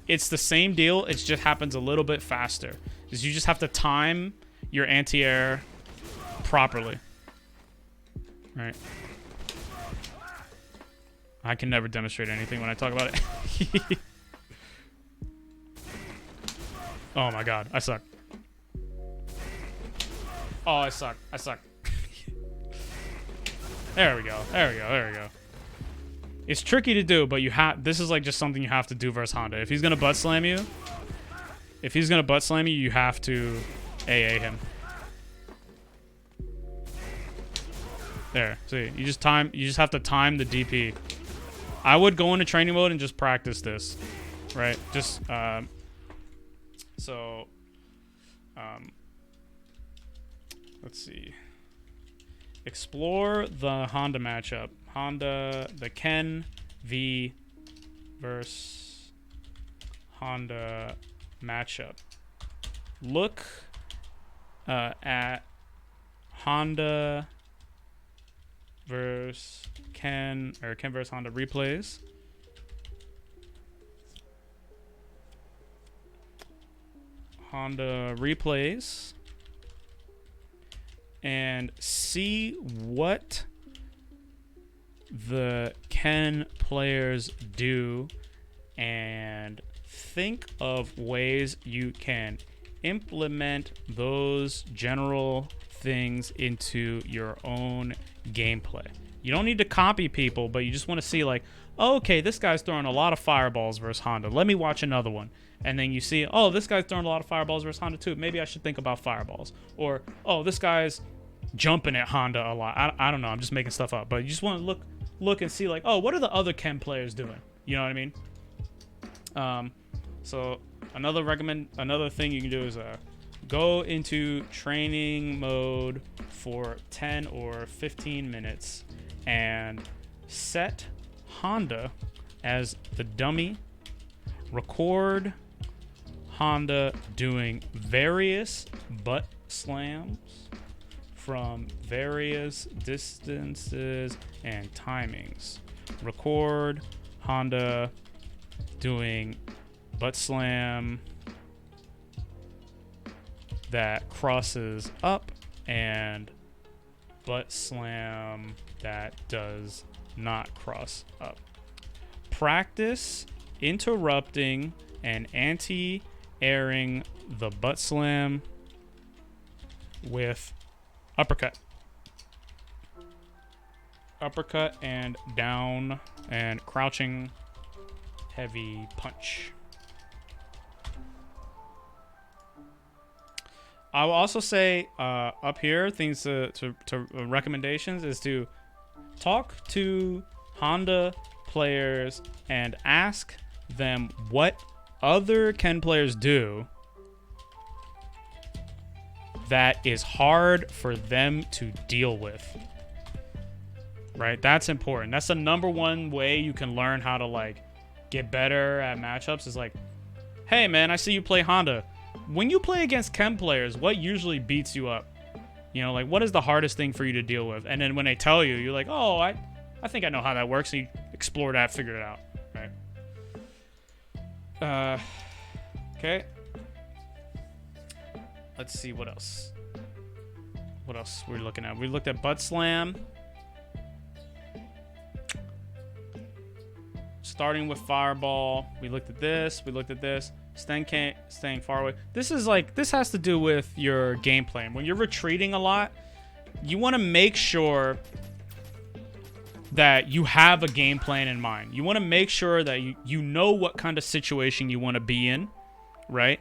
It's the same deal. It just happens a little bit faster. Because you just have to time your anti-air properly. Right? I can never demonstrate anything when I talk about it. Oh my god, I suck. Oh, I suck. I suck. There we go. There we go. There we go. It's tricky to do, but you have. This is like just something you have to do versus Honda. If he's gonna butt slam you, you have to AA him. There. See, you just have to time the DP. I would go into training mode and just practice this, right? Just let's see. Explore the Honda matchup. Honda, the Ken V versus Honda matchup. Look at Honda versus Ken, or Ken versus Honda replays. Honda replays. And see what the Ken players do and think of ways you can implement those general things into your own gameplay. You don't need to copy people, but you just want to see like, oh, okay, this guy's throwing a lot of fireballs versus Honda. Let me watch another one. And then you see, oh, this guy's throwing a lot of fireballs versus Honda too. Maybe I should think about fireballs. Or, oh, this guy's jumping at Honda a lot. I don't know. I'm just making stuff up. But you just want to look and see like, oh, what are the other Ken players doing? You know what I mean? So another thing you can do is go into training mode for 10 or 15 minutes and set Honda as the dummy. Record Honda doing various butt slams from various distances and timings. Record Honda doing butt slam that crosses up and butt slam that does not cross up. Practice interrupting and anti-airing the butt slam with uppercut and down and crouching heavy punch. I will also say up here things to recommendations is to talk to Honda players and ask them what other Ken players do that is hard for them to deal with. Right? That's important. That's the number one way you can learn how to like get better at matchups is like, hey man, I see you play Honda. When you play against Ken players, what usually beats you up? You know, like what is the hardest thing for you to deal with? And then when they tell you, you're like, oh, I think I know how that works. And you explore that, figure it out. Right? Okay. Let's see what else. What else we're looking at? We looked at butt slam. Starting with fireball. We looked at this. We looked at this. Staying far away. This has to do with your game plan. When you're retreating a lot, you want to make sure that you have a game plan in mind. You want to make sure that you know what kind of situation you want to be in, right?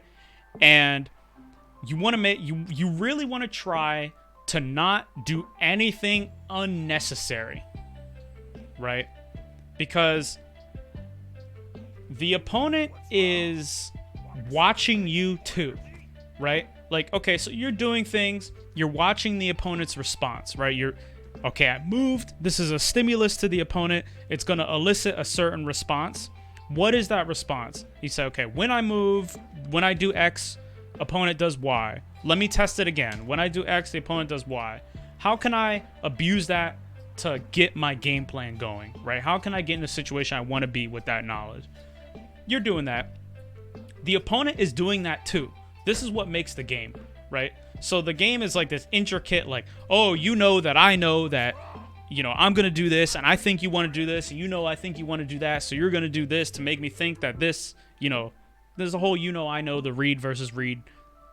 And you want to you really want to try to not do anything unnecessary, right? Because the opponent is watching you too, right? Like, okay, so you're doing things, you're watching the opponent's response, right? Okay, I moved. This is a stimulus to the opponent. It's going to elicit a certain response. What is that response? You say, okay, when I move, when I do X, opponent does Y. Let me test it again. When I do X, the opponent does Y. How can I abuse that to get my game plan going, right? How can I get in the situation I want to be with that knowledge? You're doing that. The opponent is doing that too. This is what makes the game, right? So the game is like this intricate, like, oh, you know that I know that, you know, I'm going to do this, and I think you want to do this, and you know I think you want to do that, so you're going to do this to make me think that this, you know, there's a whole I know, the read versus read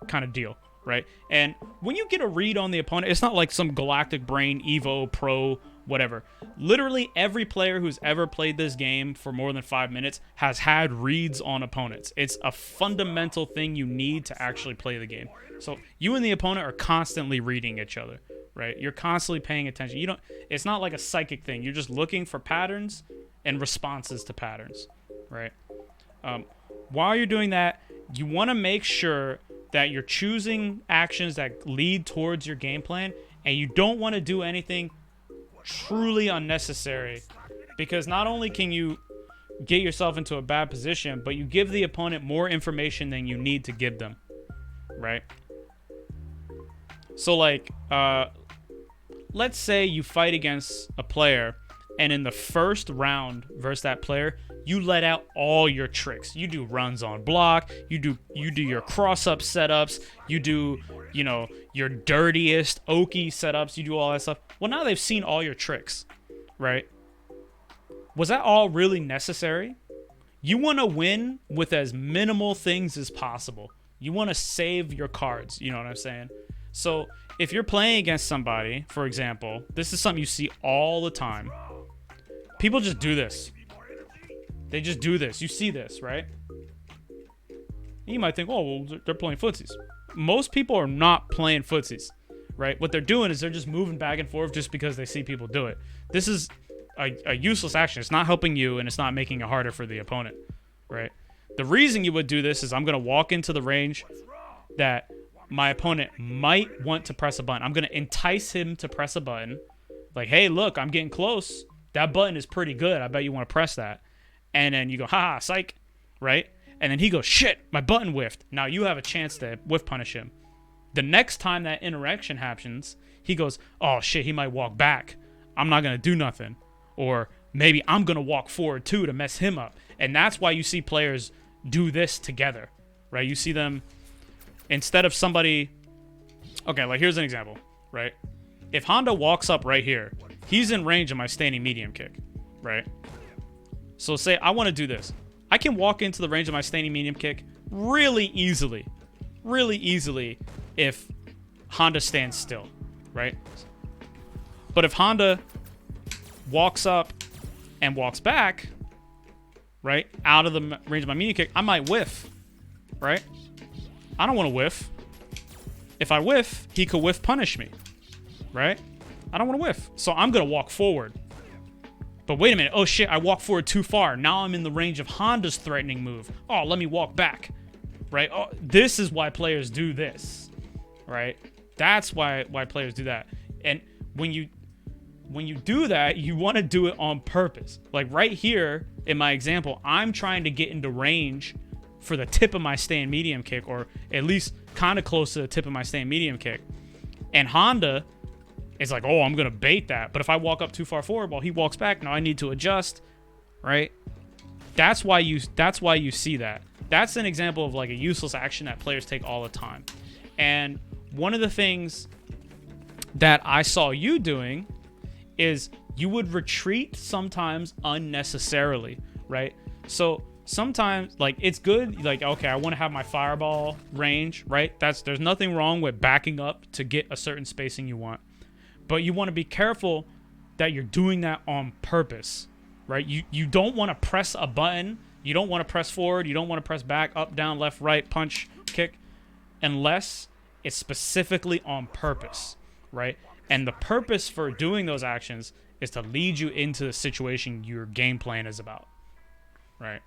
kind of deal, right? And when you get a read on the opponent, it's not like some galactic brain, Evo, Pro, whatever. Literally every player who's ever played this game for more than 5 minutes has had reads on opponents. It's a fundamental thing you need to actually play the game. So you and the opponent are constantly reading each other, right? You're constantly paying attention. It's not like a psychic thing. You're just looking for patterns and responses to patterns, right? While you're doing that, you want to make sure that you're choosing actions that lead towards your game plan, and you don't want to do anything truly unnecessary, because not only can you get yourself into a bad position, but you give the opponent more information than you need to give them, right? So like, let's say you fight against a player, and in the first round versus that player, you let out all your tricks. You do runs on block, you do your cross-up setups, you do, you know, your dirtiest okie setups, you do all that stuff. Well, now they've seen all your tricks, right? Was that all really necessary? You want to win with as minimal things as possible. You want to save your cards, you know what I'm saying? So if you're playing against somebody, for example, this is something you see all the time. People just do this. They just do this. You see this, right? You might think, oh, well, they're playing footsies. Most people are not playing footsies, right? What they're doing is they're just moving back and forth just because they see people do it. This is a useless action. It's not helping you, and it's not making it harder for the opponent, right? The reason you would do this is I'm going to walk into the range that my opponent might want to press a button. I'm going to entice him to press a button. Like, hey, look, I'm getting close. That button is pretty good. I bet you want to press that. And then you go, haha, psych, right? And then he goes, shit, my button whiffed. Now you have a chance to whiff punish him. The next time that interaction happens, he goes, oh, shit, he might walk back. I'm not going to do nothing. Or maybe I'm going to walk forward, too, to mess him up. And that's why you see players do this together, right? You see them, instead of somebody... Okay, like, here's an example, right? If Honda walks up right here, he's in range of my standing medium kick, right? So say I want to do this. I can walk into the range of my standing medium kick really easily if Honda stands still, right? But if Honda walks up and walks back, right, out of the range of my medium kick, I might whiff, right? I don't want to whiff. If I whiff, he could whiff punish me, right? I don't want to whiff. So I'm going to walk forward. But wait a minute. Oh, shit. I walked forward too far. Now I'm in the range of Honda's threatening move. Oh, let me walk back. Right? Oh, this is why players do this. Right? That's why players do that. And when you do that, you want to do it on purpose. Like right here in my example, I'm trying to get into range for the tip of my stand medium kick, or at least kind of close to the tip of my stand medium kick. And Honda... it's like, oh, I'm going to bait that. But if I walk up too far forward while he walks back, now I need to adjust, right? That's why you see that. That's an example of like a useless action that players take all the time. And one of the things that I saw you doing is you would retreat sometimes unnecessarily, right? So sometimes, like, it's good, like, okay, I want to have my fireball range, right? There's nothing wrong with backing up to get a certain spacing you want. But you want to be careful that you're doing that on purpose, right? You don't want to press a button. You don't want to press forward. You don't want to press back, up, down, left, right, punch, kick, unless it's specifically on purpose, right? And the purpose for doing those actions is to lead you into the situation your game plan is about, right?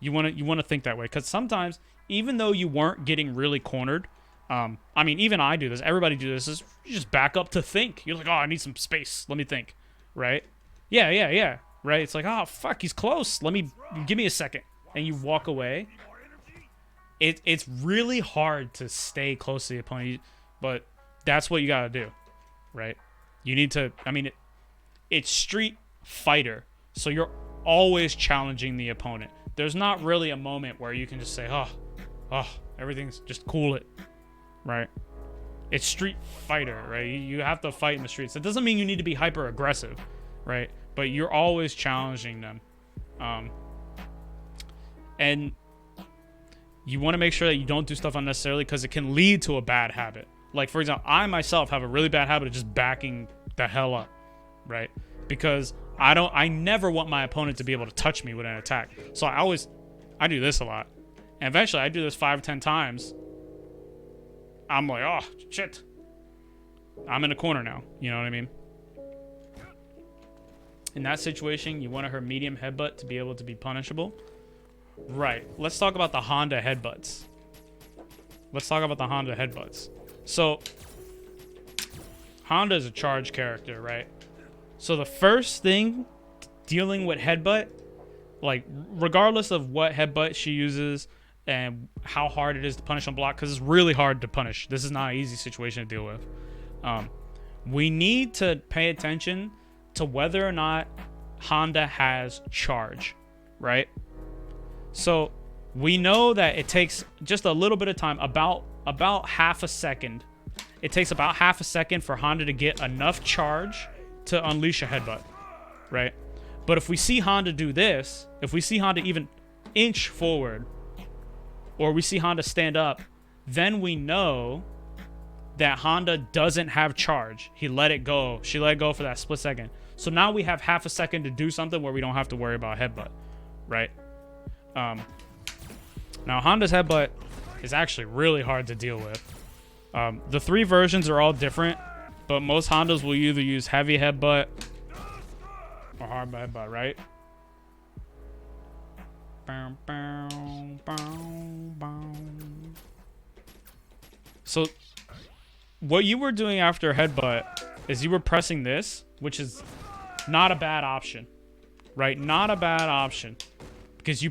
You want to think that way, because sometimes, even though you weren't getting really cornered, I mean, even I do this. Everybody do this. Is you just back up to think. You're like, oh, I need some space. Let me think. Right? Yeah. Right? It's like, oh, fuck, he's close. Give me a second. And you walk away. It's really hard to stay close to the opponent, but that's what you gotta do, right? You need to. I mean, it's Street Fighter, so you're always challenging the opponent. There's not really a moment where you can just say, oh, everything's just cool it, right? It's Street Fighter, right? You have to fight in the streets. That doesn't mean you need to be hyper aggressive, right? But you're always challenging them, and you want to make sure that you don't do stuff unnecessarily because it can lead to a bad habit. Like, for example, I myself have a really bad habit of just backing the hell up, right? Because I never want my opponent to be able to touch me with an attack. So I do this a lot. And eventually I do this 5 or 10 times. I'm like, oh, shit. I'm in a corner now. You know what I mean? In that situation, you want her medium headbutt to be able to be punishable. Right. Let's talk about the Honda headbutts. So, Honda is a charge character, right? So the first thing dealing with headbutt, like regardless of what headbutt she uses and how hard it is to punish on block, because it's really hard to punish. This is not an easy situation to deal with. We need to pay attention to whether or not Honda has charge, right? So we know that it takes just a little bit of time, about half a second. It takes about half a second for Honda to get enough charge to unleash a headbutt, right? But if we see Honda do this, if we see Honda even inch forward, or we see Honda stand up, then we know that Honda doesn't have charge. He let it go. She let it go for that split second. So now we have half a second to do something where we don't have to worry about headbutt, right? Now Honda's headbutt is actually really hard to deal with. The 3 versions are all different, but most Hondas will either use heavy headbutt or hard headbutt, right? So what you were doing after headbutt is you were pressing this, which is not a bad option, right? Not a bad option. Because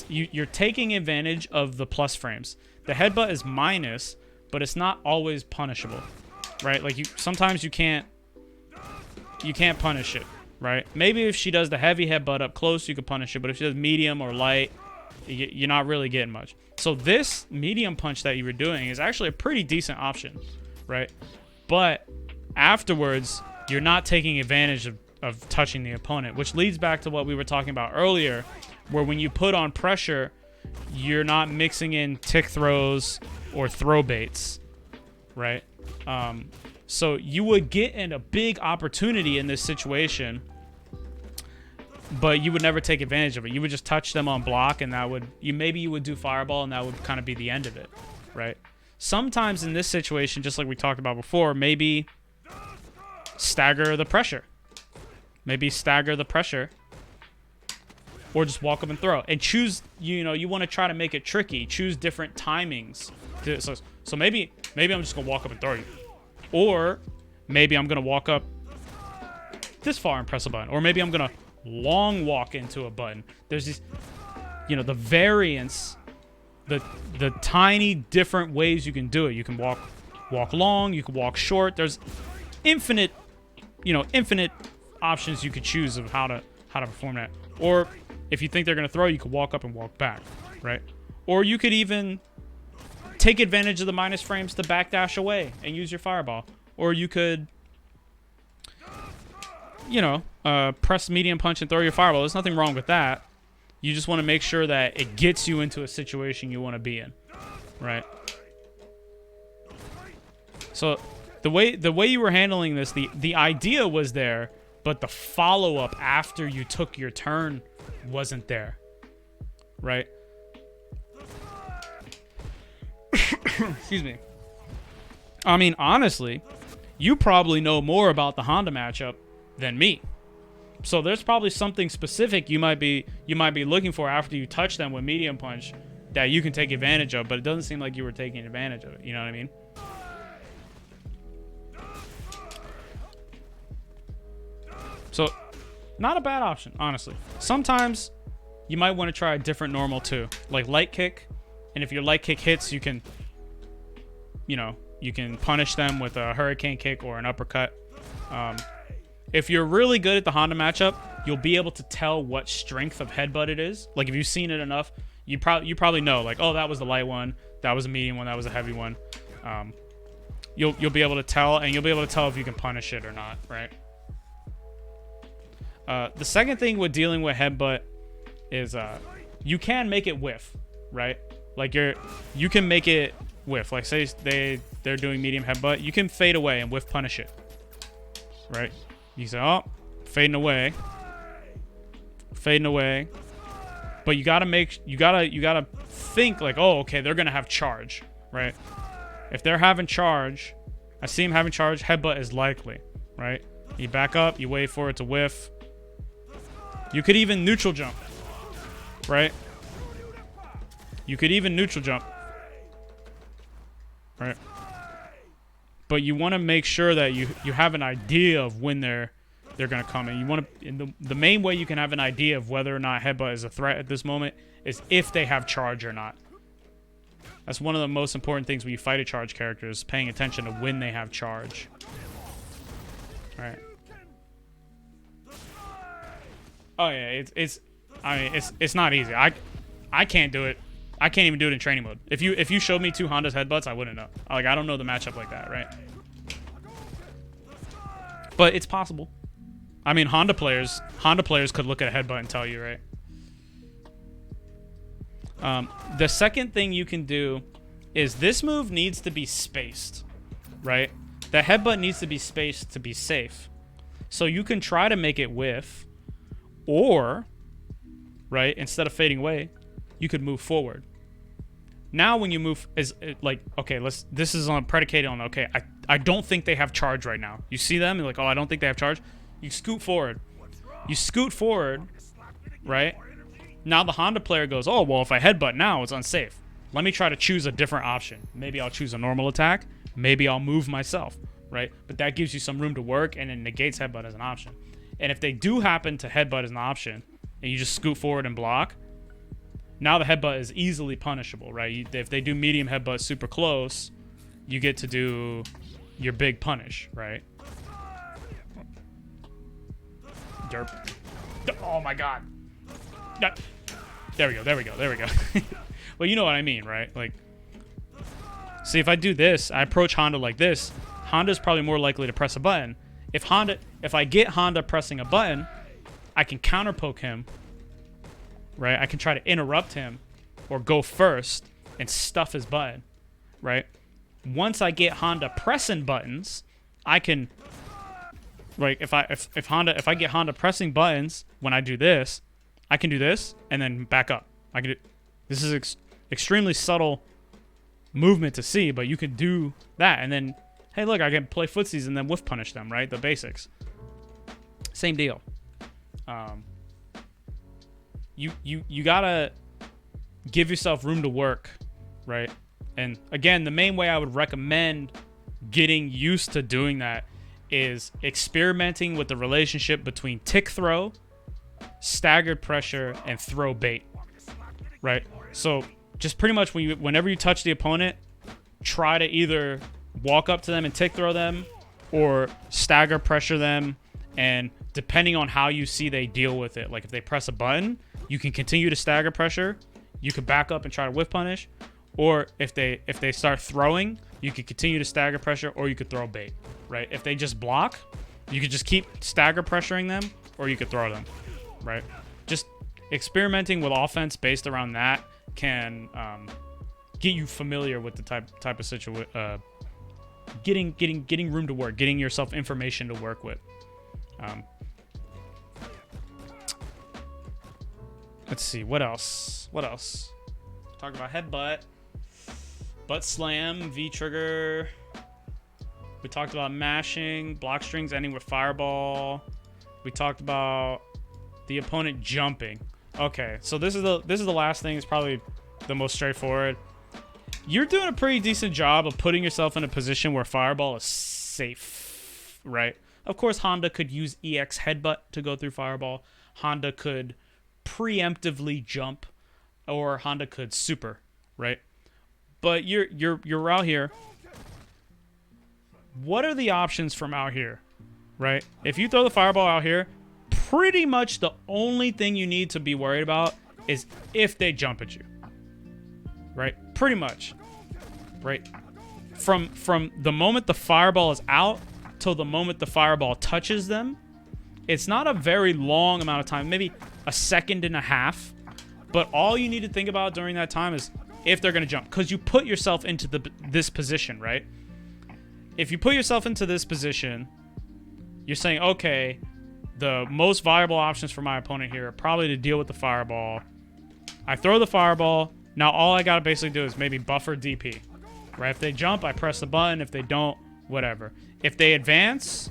you're taking advantage of the plus frames. The headbutt is minus, but it's not always punishable, right? Like sometimes you can't punish it, right? Maybe if she does the heavy headbutt up close, you could punish it, but if she does medium or light, you're not really getting much. So this medium punch that you were doing is actually a pretty decent option, right? But afterwards, you're not taking advantage of touching the opponent, which leads back to what we were talking about earlier, where when you put on pressure, you're not mixing in tick throws or throw baits, right? So you would get in a big opportunity in this situation, but you would never take advantage of it. You would just touch them on block, and maybe you would do fireball, and that would kind of be the end of it, right? Sometimes in this situation, just like we talked about before, maybe stagger the pressure. Or just walk up and throw. And choose, you want to try to make it tricky. Choose different timings. So maybe I'm just going to walk up and throw you. Or maybe I'm going to walk up this far and press a button. Or maybe I'm going to long walk into a button. There's these, the variance, the tiny different ways you can do it. You can walk long, you can walk short. There's infinite options you could choose of how to perform that. Or if you think they're going to throw, you could walk up and walk back, right? Or you could even take advantage of the minus frames to backdash away and use your fireball. Or you could, press medium punch and throw your fireball. There's nothing wrong with that. You just want to make sure that it gets you into a situation you want to be in, right? So the way you were handling this, the idea was there, but the follow-up after you took your turn wasn't there, right? Excuse me. I mean, honestly, you probably know more about the Honda matchup than me. So there's probably something specific you might be looking for after you touch them with medium punch that you can take advantage of, but it doesn't seem like you were taking advantage of it. You know what I mean? So, not a bad option, honestly. Sometimes you might want to try a different normal too, like light kick. And if your light kick hits, you can, you know, you can punish them with a hurricane kick or an uppercut. If you're really good at the Honda matchup, you'll be able to tell what strength of headbutt it is. Like if you've seen it enough, you probably know, like, oh, that was the light one, that was a medium one, that was a heavy one. You'll be able to tell, and you'll be able to tell if you can punish it or not, right? The second thing with dealing with headbutt is you can make it whiff, right? Like you can make it whiff. Like say they're doing medium headbutt, you can fade away and whiff punish it, right? You say, oh, fading away, but you gotta think like, oh, okay, they're gonna have charge, right? If they're having charge, I see him having charge, headbutt is likely, right? You back up, you wait for it to whiff. You could even neutral jump, right? You could even neutral jump, right? But you want to make sure that you have an idea of when they're gonna come in. You want to, the main way you can have an idea of whether or not headbutt is a threat at this moment is if they have charge or not. That's one of the most important things when you fight a charge character, is paying attention to when they have charge. All right. Oh yeah, it's not easy. I can't do it. I can't even do it in training mode. If you showed me two Honda's headbutts, I wouldn't know. Like, I don't know the matchup like that, right? But it's possible. I mean, Honda players could look at a headbutt and tell you, right? The second thing you can do is this move needs to be spaced, right? The headbutt needs to be spaced to be safe. So you can try to make it whiff, or, right, instead of fading away, you could move forward. Now when you move, is like, okay, this is on predicated on, okay, I don't think they have charge right now. You see them, you're like, oh, I don't think they have charge. You scoot forward. You scoot forward, right? Now the Honda player goes, oh, well, if I headbutt now, it's unsafe. Let me try to choose a different option. Maybe I'll choose a normal attack. Maybe I'll move myself, right? But that gives you some room to work, and it negates headbutt as an option. And if they do happen to headbutt as an option, and you just scoot forward and block, now the headbutt is easily punishable, right? If they do medium headbutt super close, you get to do your big punish, right? Derp. Oh my god. There we go. Well, you know what I mean, right? Like, see, if I do this, I approach Honda like this, Honda's probably more likely to press a button. If I get Honda pressing a button, I can counter poke him, right? I can try to interrupt him or go first and stuff his button, right? Once I get Honda pressing buttons, I can, like, if I get Honda pressing buttons when I do this, I can do this and then back up. This is extremely subtle movement to see, but you can do that, and then, hey, look, I can play footsies and then whiff punish them, right? The basics. Same deal. You gotta give yourself room to work, right? And again, the main way I would recommend getting used to doing that is experimenting with the relationship between tick throw, staggered pressure, and throw bait, right? So just pretty much whenever you touch the opponent, try to either walk up to them and tick throw them, or stagger pressure them, and depending on how you see they deal with it, like if they press a button, you can continue to stagger pressure, you can back up and try to whiff punish, or if they start throwing, you can continue to stagger pressure, or you could throw bait, right? If they just block, you could just keep stagger pressuring them, or you could throw them, right? Just experimenting with offense based around that can get you familiar with the type of situation, getting room to work, getting yourself information to work with. Let's see, what else? Talk about headbutt, butt slam, V trigger. We talked about mashing, block strings ending with fireball. We talked about the opponent jumping. Okay, so this is the last thing. It's probably the most straightforward. You're doing a pretty decent job of putting yourself in a position where fireball is safe, right? Of course, Honda could use EX Headbutt to go through Fireball. Honda could preemptively jump, or Honda could super, right? But you're out here. What are the options from out here, right? If you throw the Fireball out here, pretty much the only thing you need to be worried about is if they jump at you, right? Pretty much, right? From the moment the Fireball is out till the moment the Fireball touches them, it's not a very long amount of time, maybe a second and a half. But all you need to think about during that time is if they're going to jump, because you put yourself into this position, right? If you put yourself into this position, you're saying, okay, the most viable options for my opponent here are probably to deal with the Fireball. I throw the Fireball. Now all I got to basically do is maybe buffer DP. Right? If they jump, I press the button. If they don't, whatever. If they advance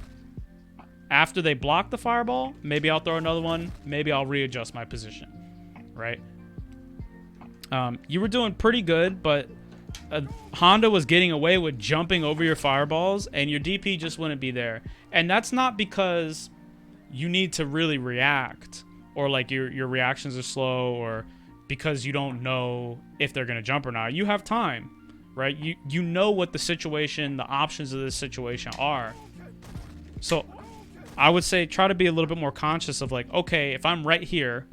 after they block the Fireball, maybe I'll throw another one. Maybe I'll readjust my position. Right? You were doing pretty good, but Honda was getting away with jumping over your Fireballs, and your DP just wouldn't be there. And that's not because you need to really react, or like your reactions are slow, or because you don't know if they're going to jump or not. You have time, right? You know what the situation, the options of this situation are. So I would say try to be a little bit more conscious of like, okay, if I'm right here,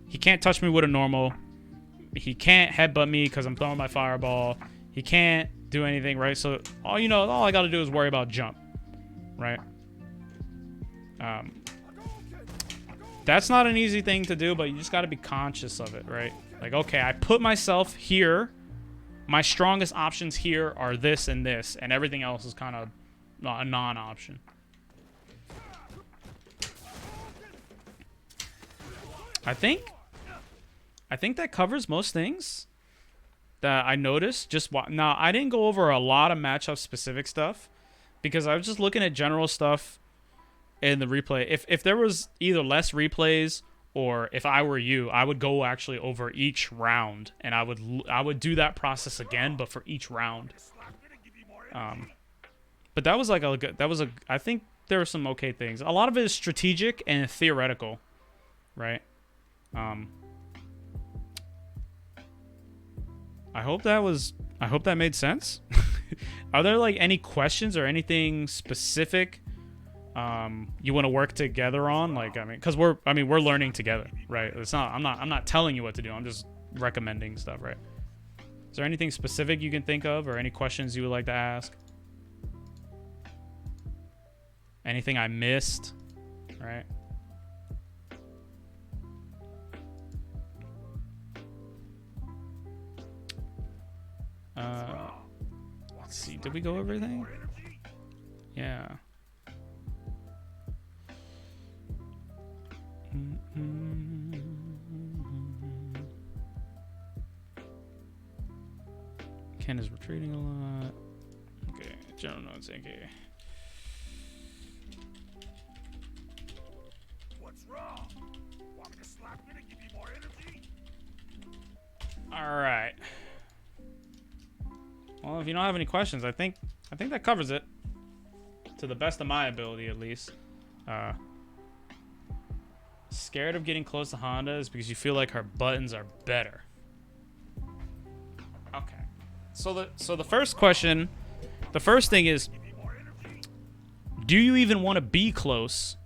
he can't touch me with a normal. He can't headbutt me because I'm throwing my Fireball. He can't do anything, right? So all I got to do is worry about jump, right? That's not an easy thing to do, but you just got to be conscious of it, right? Like, okay, I put myself here. My strongest options here are this and this, and everything else is kind of a non-option. I think that covers most things that I noticed. Now, I didn't go over a lot of matchup specific stuff because I was just looking at general stuff in the replay. If there was either less replays, or if I were you, I would go actually over each round, and I would do that process again, but for each round. But that was like I think there were some okay things. A lot of it is strategic and theoretical, right? I hope that made sense. Are there like any questions or anything specific you want to work together on? Like, because we're learning together, right? I'm not telling you what to do. I'm just recommending stuff, right? Is there anything specific you can think of, or any questions you would like to ask? Anything I missed, right? Let's see. Did we go over everything? Yeah. Ken is retreating a lot. Okay. General notes. Okay. What's wrong? Want me to slap you to give you more energy? All right. Well, if you don't have any questions, I think that covers it, to the best of my ability, at least. Scared of getting close to Honda is because you feel like her buttons are better. Okay. So the first question, the first thing is, do you even want to be close?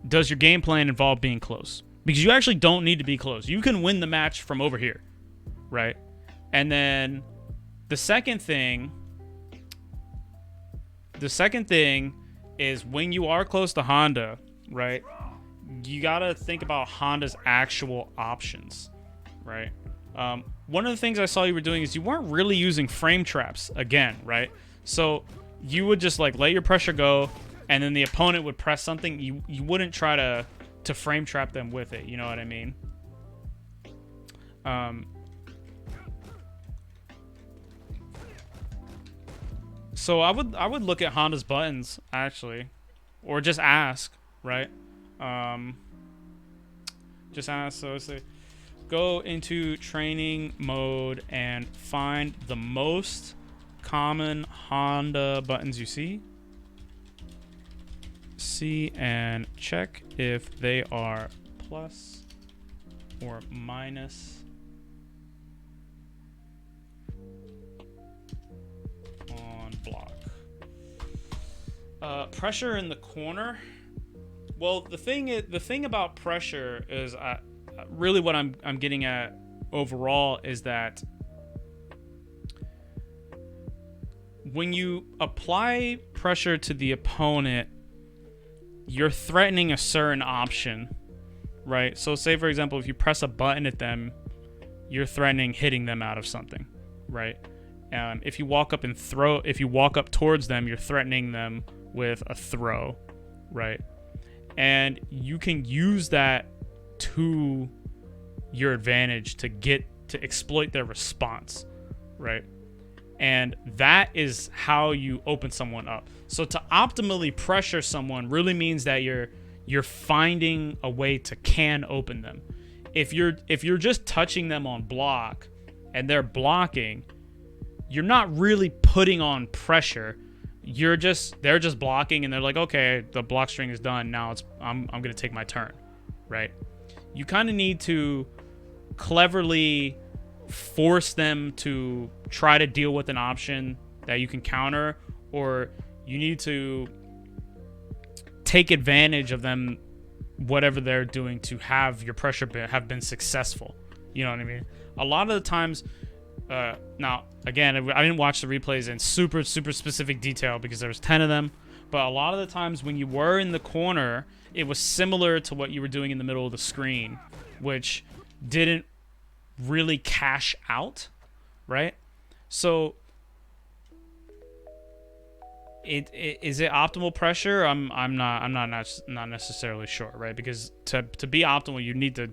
Does your game plan involve being close? Because you actually don't need to be close. You can win the match from over here, right? And then the second thing is when you are close to Honda, right? You got to think about Honda's actual options, right? One of the things I saw you were doing is you weren't really using frame traps again, right? So you would just like let your pressure go, and then the opponent would press something. You wouldn't try to frame trap them with it. You know what I mean? So I would look at Honda's buttons actually, or just ask, right? Just ask. So say, go into training mode and find the most common Honda buttons you see. See and check if they are plus or minus on block. Pressure in the corner. Well, the thing about pressure is, really what I'm getting at overall is that when you apply pressure to the opponent, you're threatening a certain option, right? So say, for example, if you press a button at them, you're threatening hitting them out of something, right? If you walk up towards them, you're threatening them with a throw, right? And you can use that to your advantage to exploit their response, right? And that is how you open someone up. So to optimally pressure someone really means that you're finding a way to can open them. If you're just touching them on block and they're blocking, you're not really putting on pressure. They're just blocking and they're like, okay, the block string is done. Now I'm gonna take my turn, right? You kind of need to cleverly force them to try to deal with an option that you can counter, or you need to take advantage of them, whatever they're doing, to have your pressure have been successful. You know what I mean? A lot of the times, now again, I didn't watch the replays in super specific detail because there was 10 of them, but a lot of the times when you were in the corner, it was similar to what you were doing in the middle of the screen, which didn't really cash out, right? So is it optimal pressure? I'm not necessarily sure, right? Because to be optimal, you need to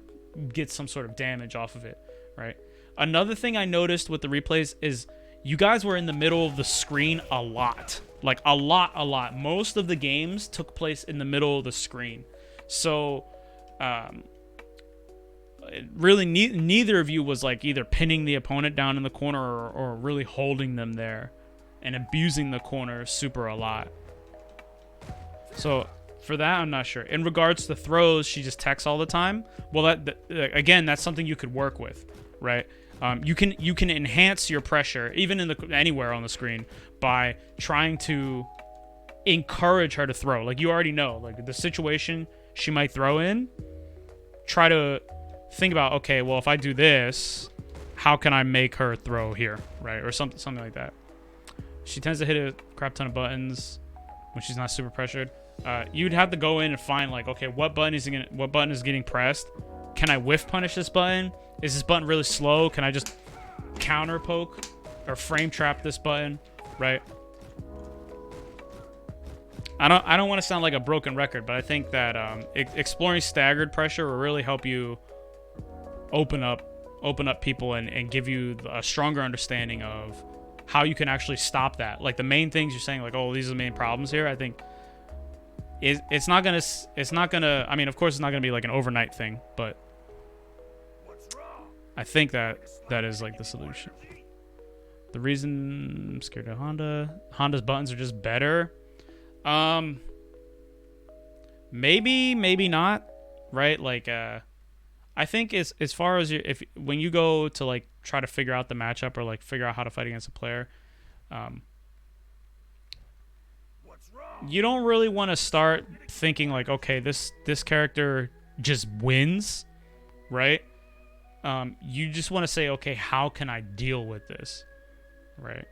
get some sort of damage off of it, right? Another thing I noticed with the replays is you guys were in the middle of the screen a lot. Like a lot. Most of the games took place in the middle of the screen. So really neither of you was like either pinning the opponent down in the corner or really holding them there and abusing the corner super a lot. So for that, I'm not sure. In regards to throws, she just texts all the time. Well, again, that's something you could work with, right? You can enhance your pressure even anywhere on the screen by trying to encourage her to throw. Like, you already know, like, the situation she might throw in, try to think about, okay, well, if I do this, how can I make her throw here, right? Or something like that. She tends to hit a crap ton of buttons when she's not super pressured. You'd have to go in and find, like, okay, what button is getting pressed? Can I whiff punish this button? Is this button really slow? Can I just counter poke or frame trap this button, right? I don't want to sound like a broken record, but I think that exploring staggered pressure will really help you open up people and give you a stronger understanding of how you can actually stop that. Like, the main things you're saying, like, oh, these are the main problems here, I think it's not gonna, I mean, of course it's not gonna be like an overnight thing, but I think that is like the solution. The reason I'm scared of Honda's buttons are just better. Maybe not, right? Like, I think as far as when you go to, like, try to figure out the matchup or, like, figure out how to fight against a player, you don't really want to start thinking like, okay, this character just wins, right? You just want to say, okay, how can I deal with this, right?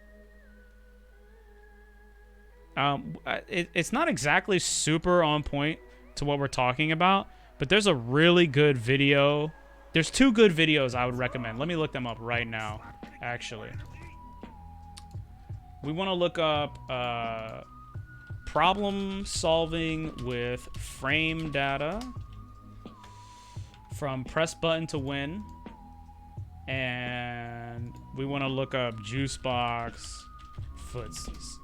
It's not exactly super on point to what we're talking about, but there's a really good video. There's two good videos I would recommend. Let me look them up right now, actually. We want to look up problem solving with frame data from press button to win. And we want to look up juice box footsies.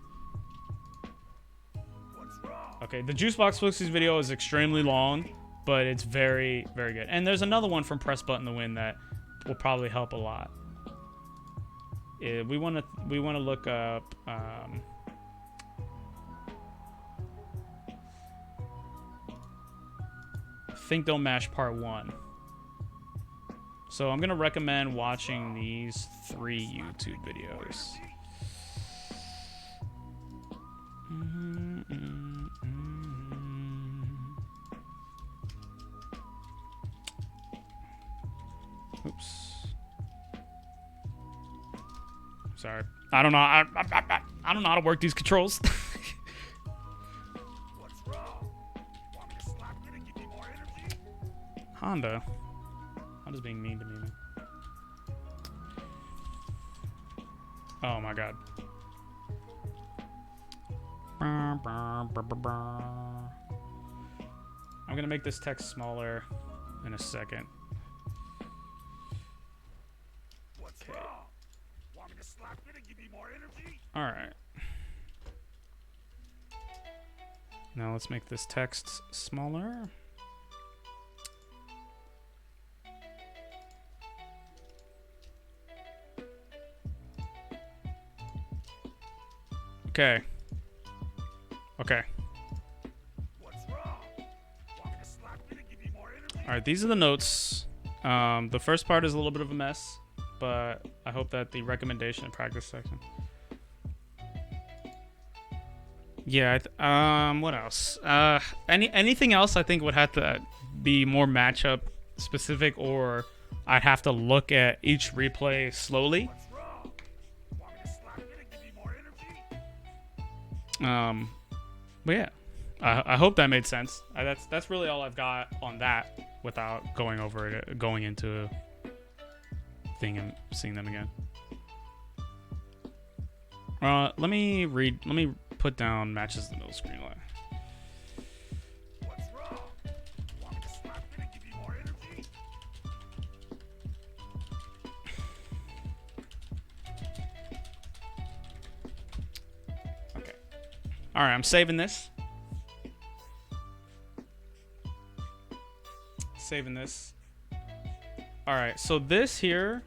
Okay, the juice box footsies video is extremely long, but it's very, very good. And there's another one from press button to win that will probably help a lot. we want to look up Think Don't Mash Part 1. So I'm gonna recommend watching these 3 YouTube videos. Oops. Sorry. I don't know. I don't know how to work these controls. What's wrong? Want me to slap it and give you more energy? Honda. Honda's being mean to me, man. Oh my god. I'm gonna make this text smaller in a second. What's wrong? Want me to slap it and give you more energy? Alright. Now let's make this text smaller. Okay. Okay. What's wrong? Want me to slap it and give you more energy? Alright, these are the notes. The first part is a little bit of a mess, but I hope that the recommendation and practice section. Yeah, what else? Anything else I think would have to be more matchup specific, or I'd have to look at each replay slowly. What's wrong? Want me to slap it and give you more energy? But yeah, I hope that made sense. That's really all I've got on that without going over it, going into a thing and seeing them again. Let me put down matches in the middle screen line. What's wrong? Want me to slap it and give you more energy? Okay. All right, I'm saving this. Saving this. All right, so this here.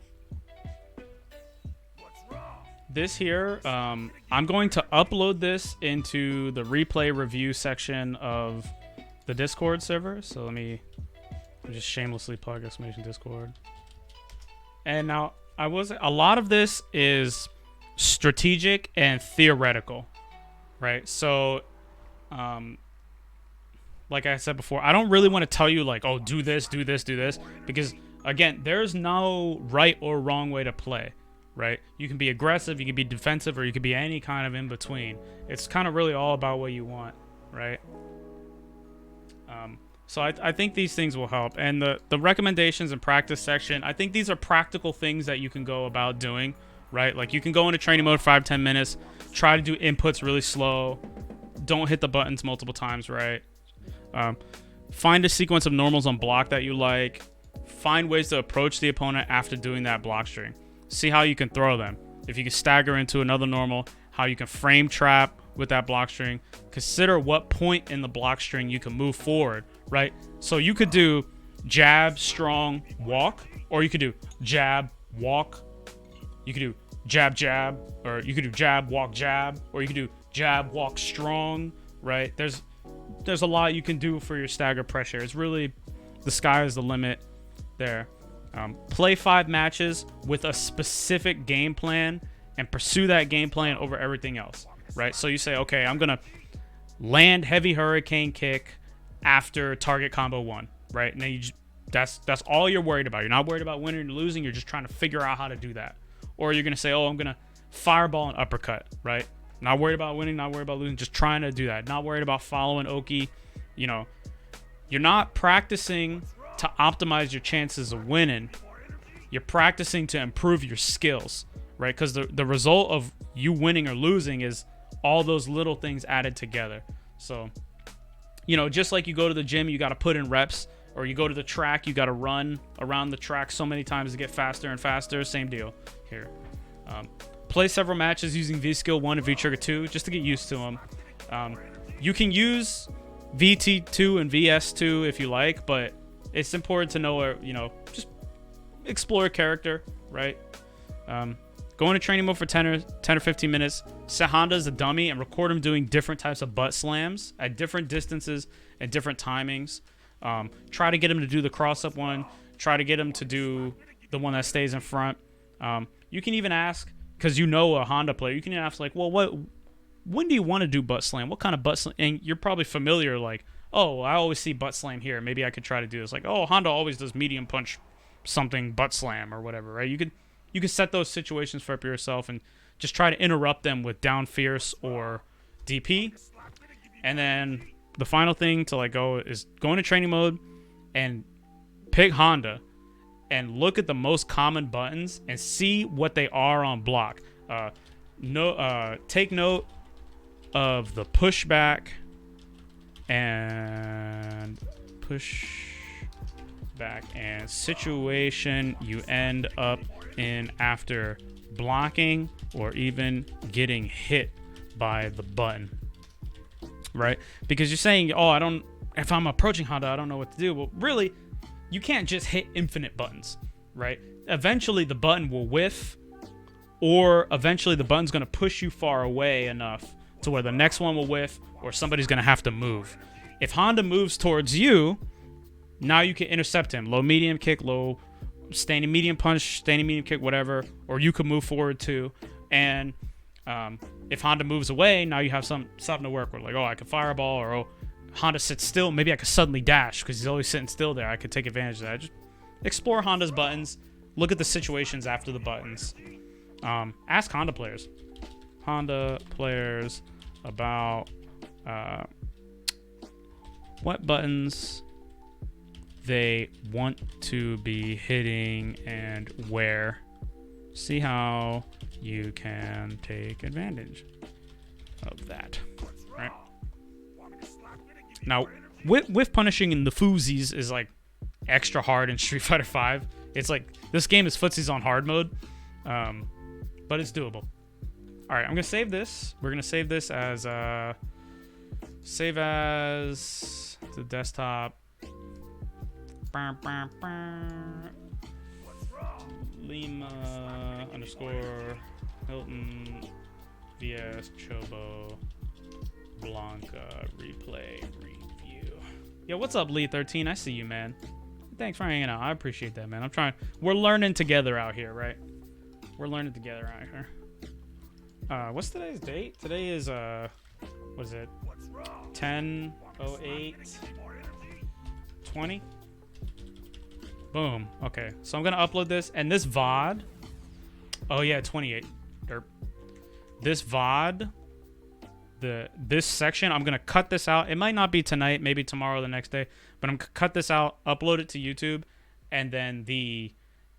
This here, I'm going to upload this into the replay review section of the Discord server. So let me just shamelessly plug exclamation Discord. And now a lot of this is strategic and theoretical, right? So, like I said before, I don't really want to tell you like, oh, do this, do this, do this, because again, there's no right or wrong way to play. Right? You can be aggressive, you can be defensive, or you can be any kind of in between. It's kind of really all about what you want, right? So I think these things will help. And the recommendations and practice section, I think these are practical things that you can go about doing, right? Like you can go into training mode 5-10 minutes, try to do inputs really slow, don't hit the buttons multiple times, right? Find a sequence of normals on block that you like. Find ways to approach the opponent after doing that block string. See how you can throw them. If you can stagger into another normal, how you can frame trap with that block string. Consider what point in the block string you can move forward, right? So you could do jab, strong, walk, or you could do jab, walk. You could do jab, jab, or you could do jab, walk, jab, or you could do jab, walk, strong, right? There's a lot you can do for your stagger pressure. It's really, the sky is the limit there. Play 5 matches with a specific game plan and pursue that game plan over everything else, right? So you say, okay, I'm going to land heavy hurricane kick after target combo 1, right? And then that's all you're worried about. You're not worried about winning or losing. You're just trying to figure out how to do that. Or you're going to say, oh, I'm going to fireball and uppercut, right? Not worried about winning, not worried about losing, just trying to do that. Not worried about following Oki. You know, you're not practicing to optimize your chances of winning. You're practicing to improve your skills, right? Because the result of you winning or losing is all those little things added together. So, you know, just like you go to the gym, you got to put in reps, or you go to the track, you got to run around the track so many times to get faster and faster. Same deal here. Play several matches using V-Skill 1 and V-Trigger 2 just to get used to them. You can use VT2 and VS2 if you like, but it's important to know, you know, just explore a character, right? go into training mode for 10 or 15 minutes. Set Honda as a dummy and record him doing different types of butt slams at different distances and different timings. Try to get him to do the cross-up one. Try to get him to do the one that stays in front. You can even ask, because you know a Honda player, you can ask, like, well, when do you want to do butt slam? What kind of butt slam? And you're probably familiar, like, oh, I always see butt slam here. Maybe I could try to do this. Like, oh, Honda always does medium punch something butt slam or whatever, right? You could set those situations for yourself and just try to interrupt them with down fierce or DP. And then the final thing to like go into training mode and pick Honda and look at the most common buttons and see what they are on block. Take note of the pushback and situation you end up in after blocking or even getting hit by the button, right? Because you're saying, oh, if I'm approaching Honda, I don't know what to do. Well, really, you can't just hit infinite buttons, right? Eventually the button will whiff, or eventually the button's going to push you far away enough to where the next one will whiff, or somebody's going to have to move. If Honda moves towards you, now you can intercept him. Low medium kick, low standing medium punch, standing medium kick, whatever. Or you could move forward too. And if Honda moves away, now you have something to work with. Like, oh, I could fireball, or oh, Honda sits still. Maybe I could suddenly dash because he's always sitting still there. I could take advantage of that. Just explore Honda's buttons. Look at the situations after the buttons. Ask Honda players about what buttons they want to be hitting and where. See how you can take advantage of that. Right? Now, with punishing in the foozies is like extra hard in Street Fighter V. It's like this game is footsies on hard mode, but it's doable. All right, I'm gonna save this. We're gonna save this as save as the desktop. Lima _ Hilton vs Choboblanka replay review. Yo, what's up, Lee13? I see you, man. Thanks for hanging out. I appreciate that, man. We're learning together out here, right? We're learning together out here. What's today's date? Today is what is it? 10/08/20. Boom. Okay, so I'm gonna upload this, and this VOD. Oh yeah, 28. Derp. This VOD. This section, I'm gonna cut this out. It might not be tonight, maybe tomorrow, or the next day, but I'm gonna cut this out, upload it to YouTube, and then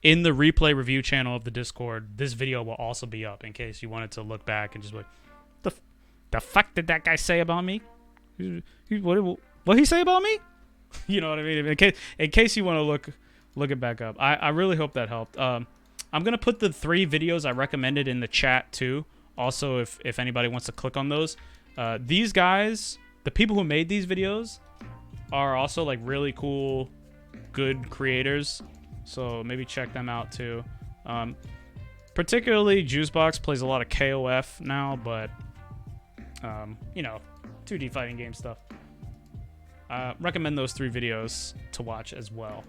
in the replay review channel of the Discord, this video will also be up in case you wanted to look back and just be like, the fuck did that guy say about me? What he say about me? You know what I mean? In case you want to look it back up. I really hope that helped. I'm gonna put the 3 videos I recommended in the chat too. Also, if anybody wants to click on those, these guys, the people who made these videos, are also like really cool, good creators. So maybe check them out too. Particularly Juicebox plays a lot of KOF now, but you know, 2D fighting game stuff. Recommend those 3 videos to watch as well.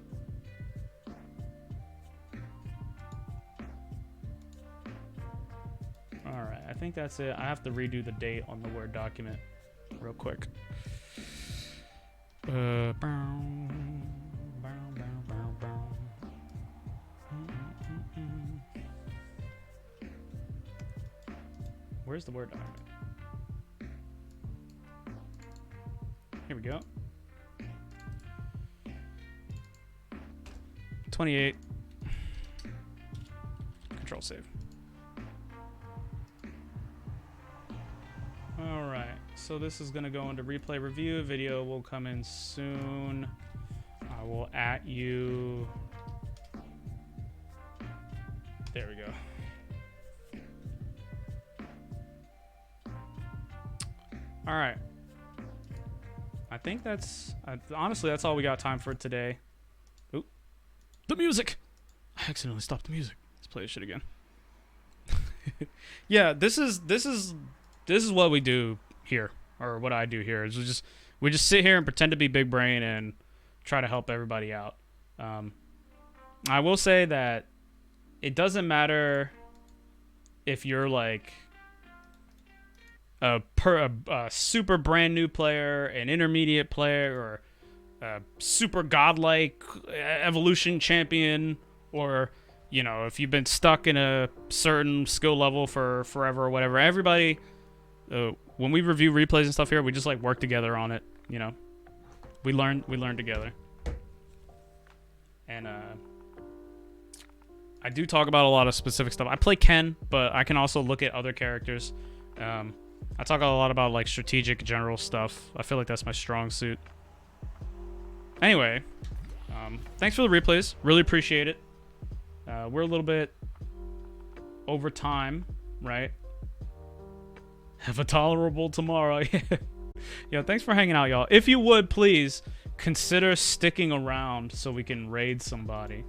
Alright, I think that's it. I have to redo the date on the Word document real quick. Where's the Word document? Here we go. 28. Control save. Alright, so this is going to go into replay review. Video will come in soon. I will @ you. There we go. Alright. I think that's... honestly, that's all we got time for today. Oop. The music! I accidentally stopped the music. Let's play this shit again. Yeah, this is what we do here, or what I do here. Is we just sit here and pretend to be big brain and try to help everybody out. I will say that it doesn't matter if you're like a super brand new player, an intermediate player, or a super godlike evolution champion, or you know, if you've been stuck in a certain skill level for forever or whatever. Everybody, when we review replays and stuff here, we just like work together on it. You know, we learn together. And I do talk about a lot of specific stuff. I play Ken, but I can also look at other characters. I talk a lot about like strategic general stuff. I feel like that's my strong suit. Anyway, thanks for the replays. Really appreciate it. We're a little bit over time, right? Have a tolerable tomorrow. Yeah, thanks for hanging out, y'all. If you would, please consider sticking around so we can raid somebody.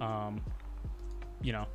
You know,